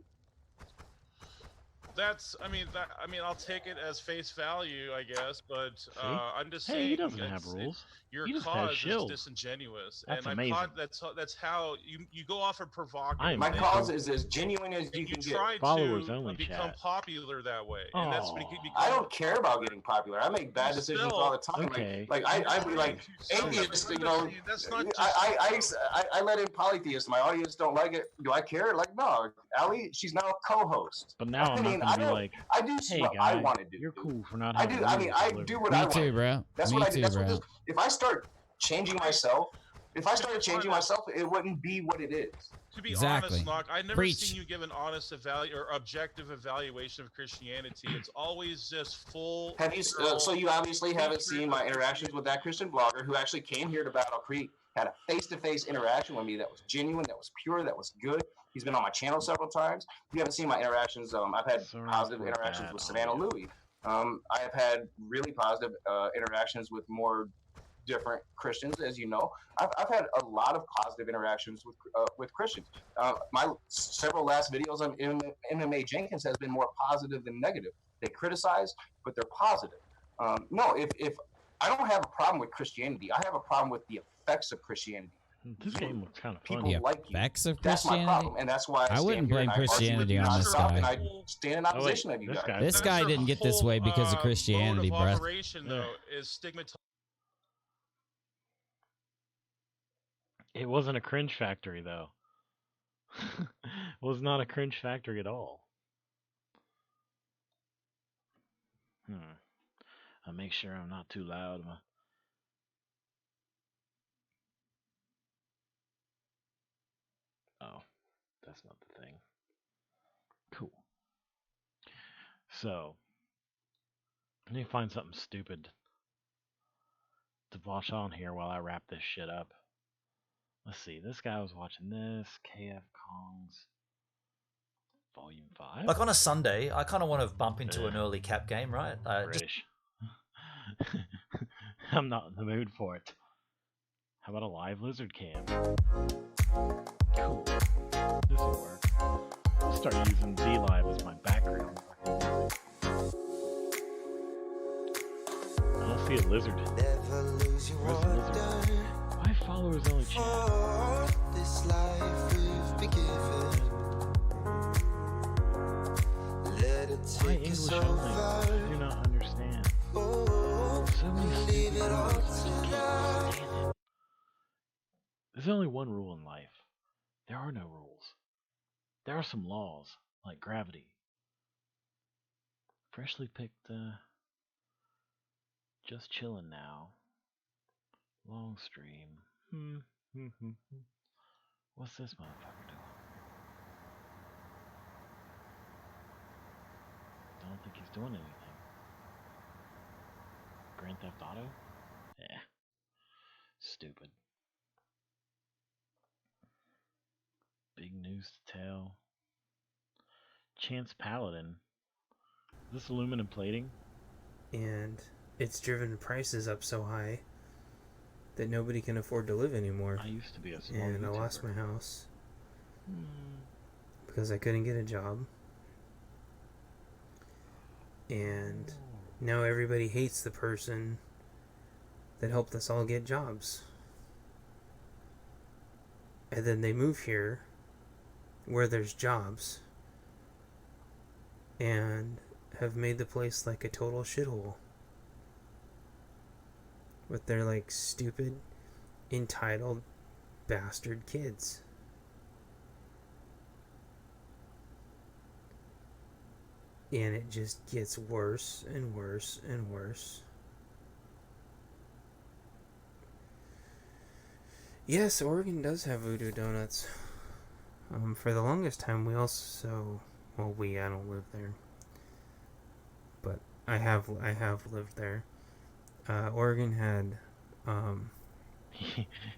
I mean, I'll take it as face value, I guess, but See? I'm just Hey, saying. he doesn't have rules. Your He just has cause is shield. disingenuous, That's and amazing. that's how you go off a provocative. My thing, cause is as genuine as you and can try get. Followers to only become chat. popular that way, and that's Aw. I don't care about getting popular. I make bad decisions all the time. Okay. Like I'd be like atheist, you know. That's not I let in polytheists. My audience don't like it. Do I care? Like no, Ali, she's now a co-host. But now I'm I mean, not gonna be don't- like, I do hey what guy, I want to do. you're cool for not I having do. I mean, rules I delivered. do what Me I want. too, bro. That's Me what I do. too, That's what bro. this, if I start changing myself, if I started changing myself, it wouldn't be what it is. To be Exactly. honest, Knock, I've never Preach. seen you give an honest or objective evaluation of Christianity. It's always just full. Have you? So you obviously haven't seen my interactions with that Christian blogger who actually came here to Battle Creek, had a face-to-face interaction with me that was genuine, that was pure, that was good. He's been on my channel several times. You haven't seen my interactions. I've had positive interactions with Savannah Louie. I have had really positive interactions with more different Christians, as you know. I've had a lot of positive interactions with Christians. My several last videos on MMA Jenkins has been more positive than negative. They criticize, but they're positive. No, if I don't have a problem with Christianity, I have a problem with the effects of Christianity. This game looks kind of People funny. like you. Effects of That's my Christianity? problem, and that's why I stand wouldn't here blame and I argue with Christianity you on this nonstop, guy. and I stand in opposition of you this guys. guy- This guy didn't get this way because of Christianity, mode of bruh. operation, though, is stigmatized. It wasn't a cringe factory though. It was not a cringe factory at all. I'll make sure I'm not too loud. Oh, that's not the thing. Cool. So, let me find something stupid to watch on here while I wrap this shit up. Let's see. This guy was watching this. KF Kong's Volume 5. Like on a Sunday, I kind of want to bump into an early cap game, right? British. I'm not in the mood for it. How about a live lizard cam? Cool. This will work. I'll start using DLive as my background. I don't see a lizard. Where's the lizard? Why followers only chat? This life we've been given. Let it Why take English us only? over. I do not understand. So many stupid rules. I just can't stand it. There's only one rule in life. There are no rules. There are some laws, like gravity. Freshly picked, just chilling now. Long stream. What's this motherfucker doing? Don't think he's doing anything. Grand Theft Auto? Yeah. Stupid. Big news to tell. Chance Paladin. Is this aluminum plating? And it's driven prices up so high that nobody can afford to live anymore. I used to be a small And I YouTuber. lost my house because I couldn't get a job. And now everybody hates the person that helped us all get jobs. And then they move here where there's jobs and have made the place like a total shithole with their like stupid, entitled bastard kids. And it just gets worse and worse and worse. Yes, Oregon does have Voodoo Donuts. For the longest time, we also, I don't live there, but I have lived there. Oregon had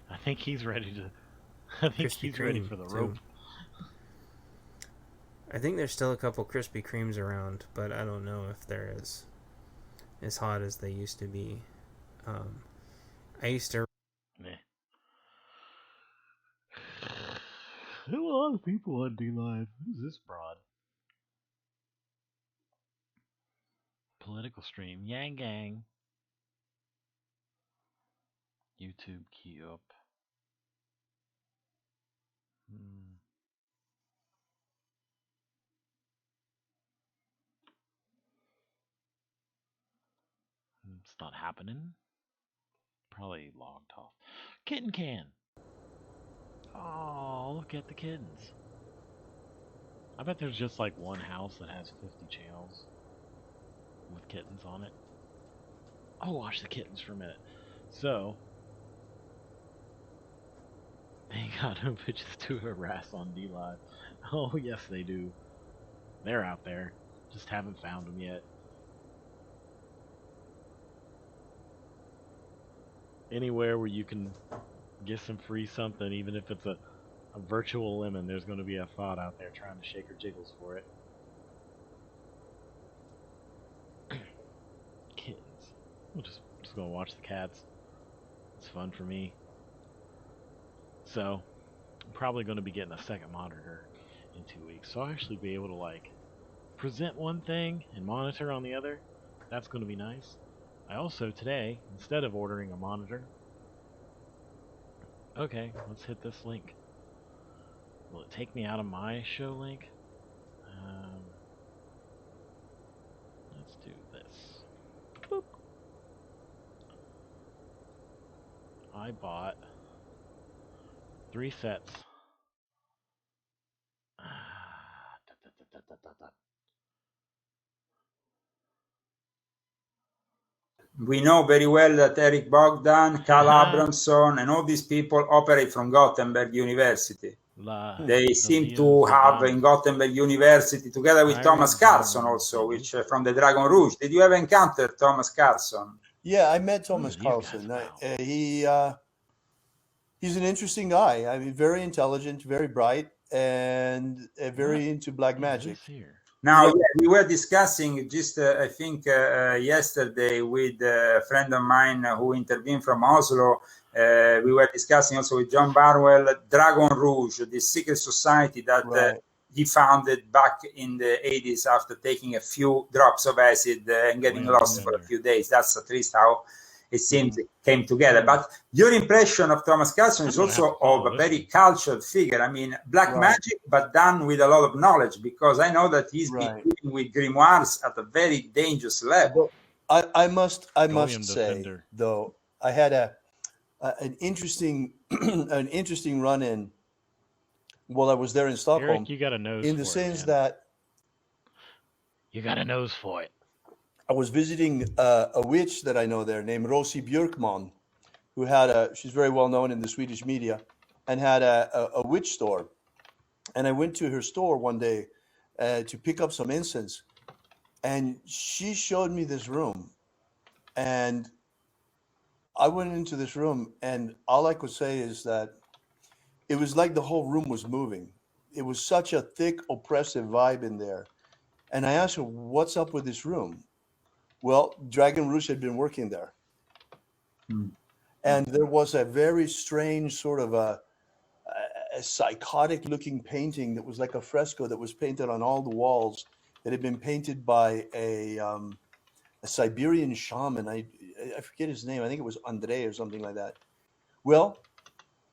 I think he's ready to. I think Krispy he's ready Kreme, for the too. rope. I think there's still a couple Krispy Kremes around, but I don't know if they're as hot as they used to be. I used to. Meh. There were a lot of people on D-Live. Who's this broad? Political stream. Yang Gang. YouTube key up. It's not happening. Probably logged off. Kitten Can. Oh, look at the kittens. I bet there's just like one house that has 50 channels with kittens on it. I'll watch the kittens for a minute. So, they got no bitches to harass on D-Live. Oh, yes, they do. They're out there. Just haven't found them yet. Anywhere where you can get some free something, even if it's a virtual lemon, there's going to be a thought out there trying to shake her jiggles for it. Kittens. I'm just going to watch the cats. It's fun for me. So, I'm probably going to be getting a second monitor in 2 weeks. So I'll actually be able to, like, present one thing and monitor on the other. That's going to be nice. I also, today, instead of ordering a monitor... Okay, let's hit this link. Will it take me out of my show link? Let's do this. Boop. I bought 3 sets. We know very well that Eric Bogdan, Carl Abramson, and all these people operate from Gothenburg University. They seem to have in Gothenburg University, together with Thomas Carson also, which from the Dragon Rouge. Did you ever encounter Thomas Carson? Yeah, I met Thomas Carlson. He's an interesting guy. I mean, very intelligent, very bright, and very into black magic. Now, we were discussing just, I think, yesterday with a friend of mine who intervened from Oslo. We were discussing also with John Barwell, Dragon Rouge, the secret society that he founded back in the 80s after taking a few drops of acid and getting lost for a few days. That's at least how it seems it came together. But your impression of Thomas Carlson is also of a very cultured figure. I mean, black magic, but done with a lot of knowledge, because I know that he's been dealing with grimoires at a very dangerous level. I must say, though, I had an interesting run-in while I was there in Stockholm. Eric, you got a nose in the for sense it, that you got a nose for it. I was visiting a witch that I know there named Rosie Björkman, who had she's very well known in the Swedish media, and had a witch store. And I went to her store one day to pick up some incense, and she showed me this room. And I went into this room, and all I could say is that it was like the whole room was moving. It was such a thick, oppressive vibe in there. And I asked her, what's up with this room? Well, Dragon Rouge had been working there. And there was a very strange sort of a psychotic looking painting that was like a fresco that was painted on all the walls, that had been painted by a Siberian shaman. I forget his name. I think it was Andre or something like that. Well,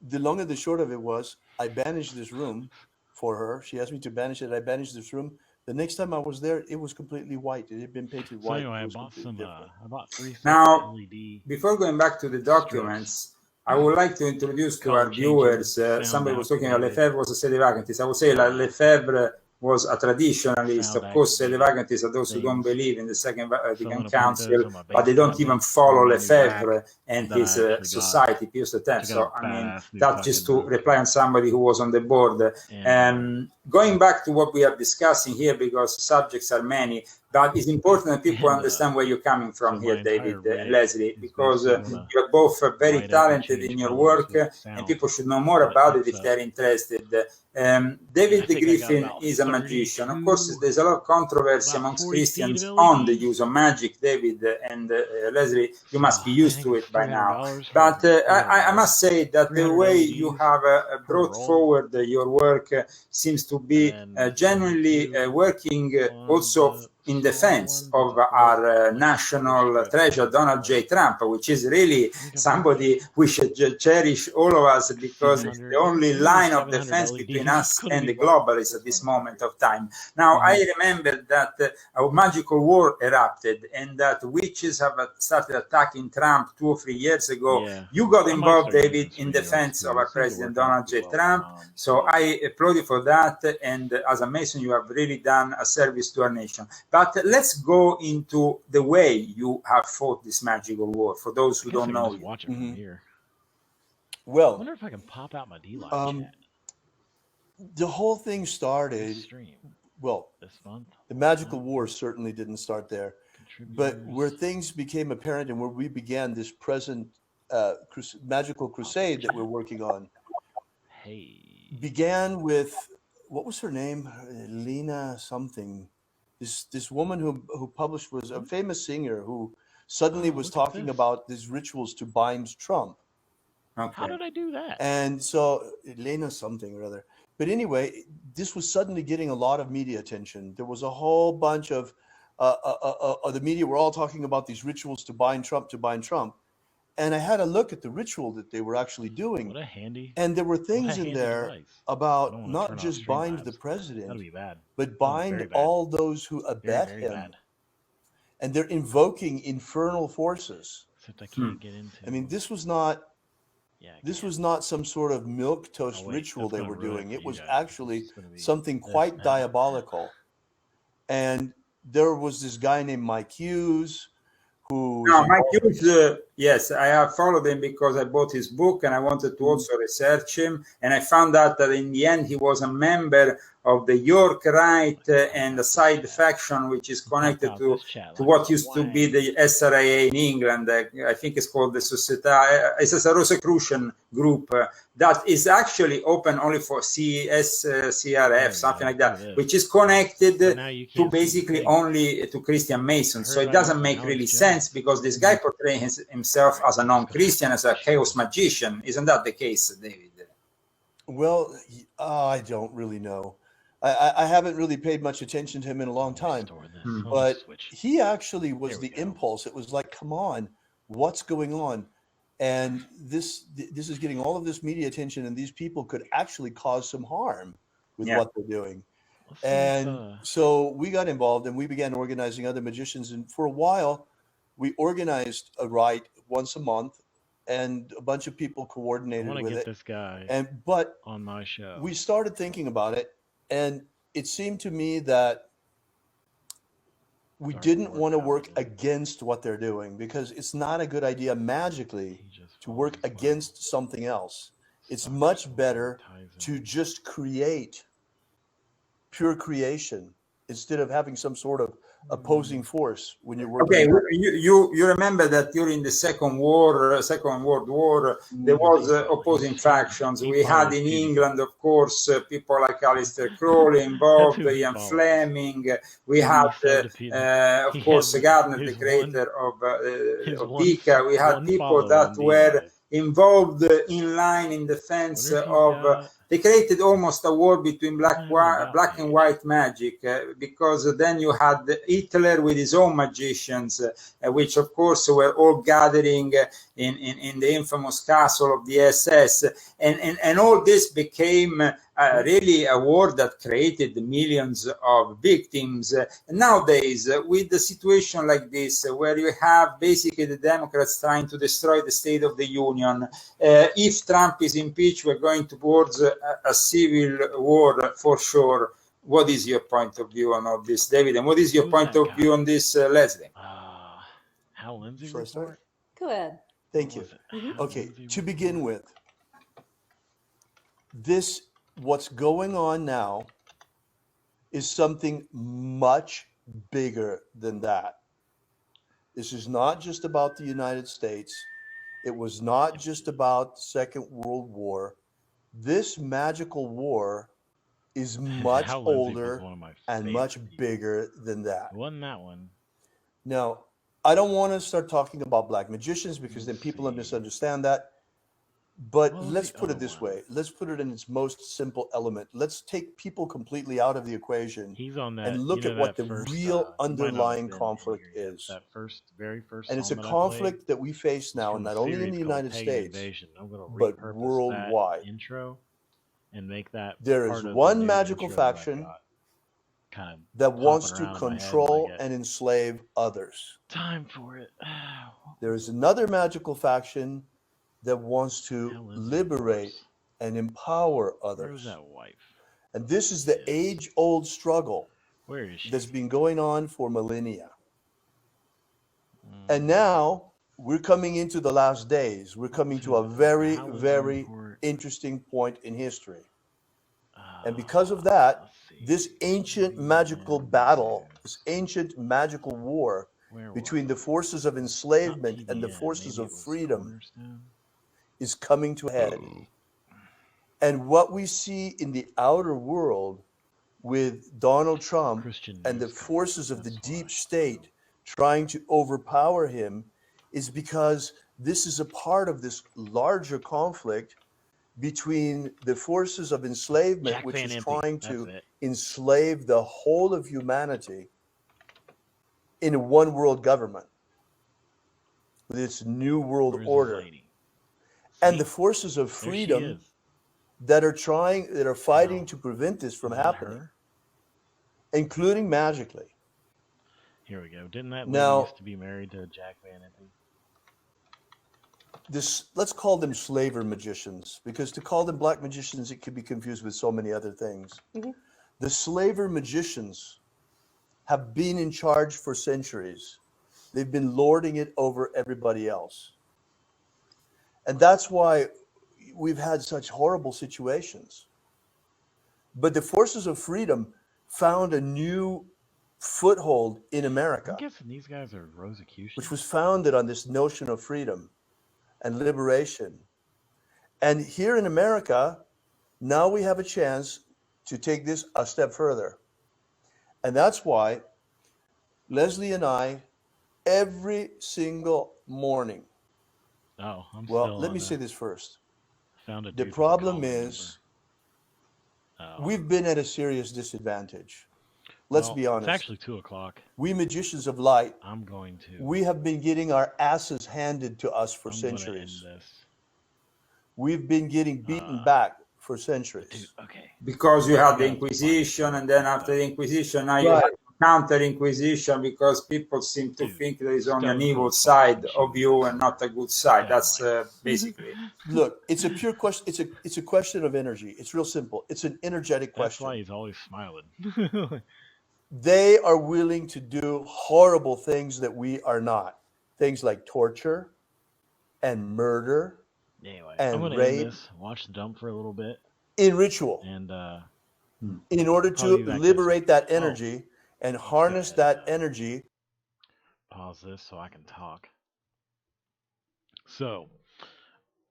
the long and the short of it was, I banished this room for her. She asked me to banish it. I banished this room. The next time I was there, it was completely white. It had been painted white. So anyway, I bought 3 sets Now, of LED. before going back to the documents, I would like to introduce to our viewers, somebody was talking about Lefebvre was a sedevacantist. I would say that Lefebvre was a traditionalist. Of course, sedevacantists are those who don't believe in the Second Vatican Council, but they don't even follow Lefebvre and his society, Pius X. So, I mean, that's just to reply on somebody who was on the board. Going back to what we are discussing here, because subjects are many, But it's important that people understand where you're coming from here, David and Leslie, because you're both very talented in your work, and people should know more about it if they're interested. David Griffin is a magician. Of course, there's a lot of controversy amongst Christians on the use of magic, David and Leslie. You must be used to it by now. But I must say that the way you have brought forward your work seems to be genuinely working also in defense of our national treasure, Donald J. Trump, which is really somebody we should cherish, all of us, because it's the only line of defense between us and the globalists at this moment of time. Now, I remember that a magical war erupted and that witches have started attacking Trump 2 or 3 years ago. You got involved, David, in defense of our President Donald J. Trump. So I applaud you for that. And as a Mason, you have really done a service to our nation. But let's go into the way you have fought this magical war, for those who don't know you. Watch it from here. Well, I wonder if I can pop out my D-Live chat. The whole thing started, well, this month. The magical war certainly didn't start there, but where things became apparent and where we began this present magical crusade that we're working on began with, what was her name? Lena something. This woman who published, was a famous singer who suddenly was talking about these rituals to bind Trump. How did I do that? And so Elena something or other. But anyway, this was suddenly getting a lot of media attention. There was a whole bunch of the media were all talking about these rituals to bind Trump, And I had a look at the ritual that they were actually doing. What a handy. And there were things in there device. about not just bind the president, That'd be bad. but bind all those who abet very him. bad. And they're invoking infernal forces. Except I can't get into. I mean, this was not some sort of milquetoast ritual they were doing. It was actually something quite diabolical. And there was this guy named Mike Hughes who... No, Mike Hughes, yes, I have followed him because I bought his book and I wanted to also research him. And I found out that in the end he was a member of the York Right and a side faction which is connected to what used to be the SRA in England. I think it's called the Società. It's a Rosicrucian group that is actually open only for CES, CRF, something like that, which is connected to basically only to Christian Masons. So it doesn't make really sense because this guy portrays himself as a non-Christian, as a chaos magician. Isn't that the case, David? Well, I don't really know. I haven't really paid much attention to him in a long time, but he actually was the impulse. It was like, come on, what's going on? And this is getting all of this media attention, and these people could actually cause some harm with what they're doing. And so we got involved and we began organizing other magicians. And for a while, we organized a rite once a month, and a bunch of people coordinated with it. I want to get this guy but on my show. We started thinking about it, and it seemed to me that we didn't want to work against what they're doing, because it's not a good idea magically to work against something else. It's much better to just create pure creation instead of having some sort of opposing force when you're working. Okay, you remember that during the Second World War, there was opposing factions. We had in England, of course, people like Aleister Crowley involved, Ian Fleming. We had, of course, Gardner, the creator of Wicca. We had people that were involved in line in defense of. They created almost a war between black and white magic, because then you had Hitler with his own magicians, which of course were all gathering in the infamous castle of the SS, and all this became really a war that created millions of victims. Nowadays, with the situation like this, where you have basically the Democrats trying to destroy the State of the Union, if Trump is impeached, we're going towards a civil war for sure. What is your point of view on all this, David? And what is your point of view on this, Leslie? Hal Lindsey Shall I start? Go ahead. Thank you. Okay, to begin with, what's going on now is something much bigger than that. This is not just about the United States. It was not just about the Second World War. This magical war is much Hal Lindsey was older one of my and much bigger than that. It wasn't that one. Now, I don't want to start talking about black magicians because then people will misunderstand that. But let's put it this way. Let's put it in its most simple element. Let's take people completely out of the equation He's on that. and look you know at what that the first, real you might not have underlying been conflict here yet. is. That very first. And it's a song that I conflict played, that we face now, from a not only in series the called United Pagan States, Invasion. I'm gonna but repurpose worldwide. that intro and make that There part is of the one new magical intro that I've faction got kind of that popping wants to around in my head control like and enslave others. time for it. There is another magical faction that wants to liberate and empower Where's others. that wife? And this is the age-old struggle Where is she? that's been going on for millennia. Mm. And now we're coming into the last days. We're coming to a very, very interesting point in history. And because of that, this ancient magical battle, this ancient magical war between the forces of enslavement and the forces of freedom is coming to a head. And what we see in the outer world with Donald Trump and the forces of the deep state trying to overpower him is because this is a part of this larger conflict between the forces of enslavement, Jack which Van is Impe, trying that's to it. enslave the whole of humanity in a one world government with its new world Where's this order, lady? and the forces of There she freedom is. that are fighting to prevent this from Is that happening, her? including magically. Here we go. Didn't that lady Now- used to be married to Jack Van Impe? This, let's call them slaver magicians, because to call them black magicians, it could be confused with so many other things. The slaver magicians have been in charge for centuries. They've been lording it over everybody else. And that's why we've had such horrible situations. But the forces of freedom found a new foothold in America, I'm guessing these guys are Rosicrucians. which was founded on this notion of freedom and liberation. And here in America, now we have a chance to take this a step further. And that's why Leslie and I, every single morning, Oh, I'm well, still let on me the- say this first. Found a The dude with a problem collar is number. Oh. we've been at a serious disadvantage. Let's Well, be honest. It's actually 2:00. We magicians of light, I'm going to. we have been getting our asses handed to us for I'm gonna centuries. end this. We've been getting beaten back for centuries. Okay. Because you had the Inquisition, and then after the Inquisition, now you Right. have counter Inquisition because people seem to think there is only an Stone evil Cold side of you and not a good side. That's basically it. Look, it's a pure question. It's a question of energy. It's real simple. It's an energetic That's question. why he's always smiling. They are willing to do horrible things that we are not. Things like torture and murder Anyway, and I'm gonna rape end this. Watch the dump for a little bit, in ritual and in order Probably to be back liberate that Oh. energy and harness that energy. pause this so I can talk. So,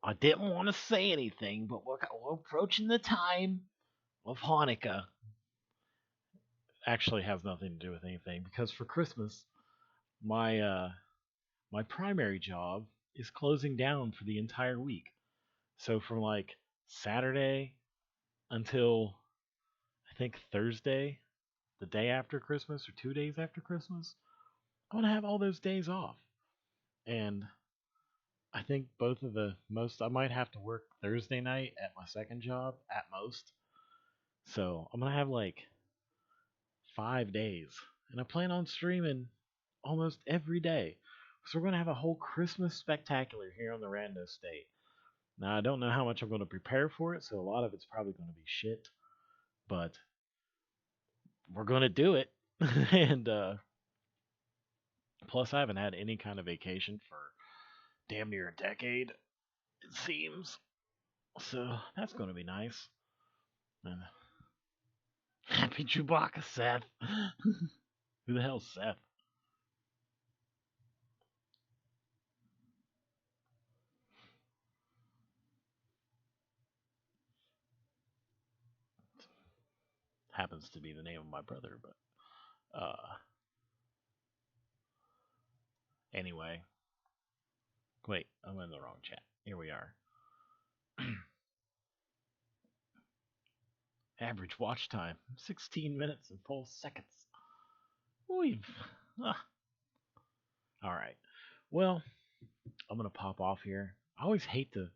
I didn't want to say anything, but we're approaching the time of Hanukkah. Actually, has nothing to do with anything because for Christmas, my my primary job is closing down for the entire week. So from like Saturday until I think Thursday, the day after Christmas or 2 days after Christmas, I'm gonna have all those days off. And I think both of the most I might have to work Thursday night at my second job at most. So I'm gonna have like 5 days. And I plan on streaming almost every day. So we're gonna have a whole Christmas spectacular here on the Rando State. Now I don't know how much I'm gonna prepare for it, so a lot of it's probably gonna be shit. But we're gonna do it. And plus I haven't had any kind of vacation for damn near a decade, it seems. So that's gonna be nice. And happy Chewbacca, Seth. Who the hell's Seth? Happens to be the name of my brother, but anyway. Wait, I'm in the wrong chat. Here we are. Average watch time 16 minutes and 4 seconds. We've all right. Well, I'm gonna pop off here. I always hate to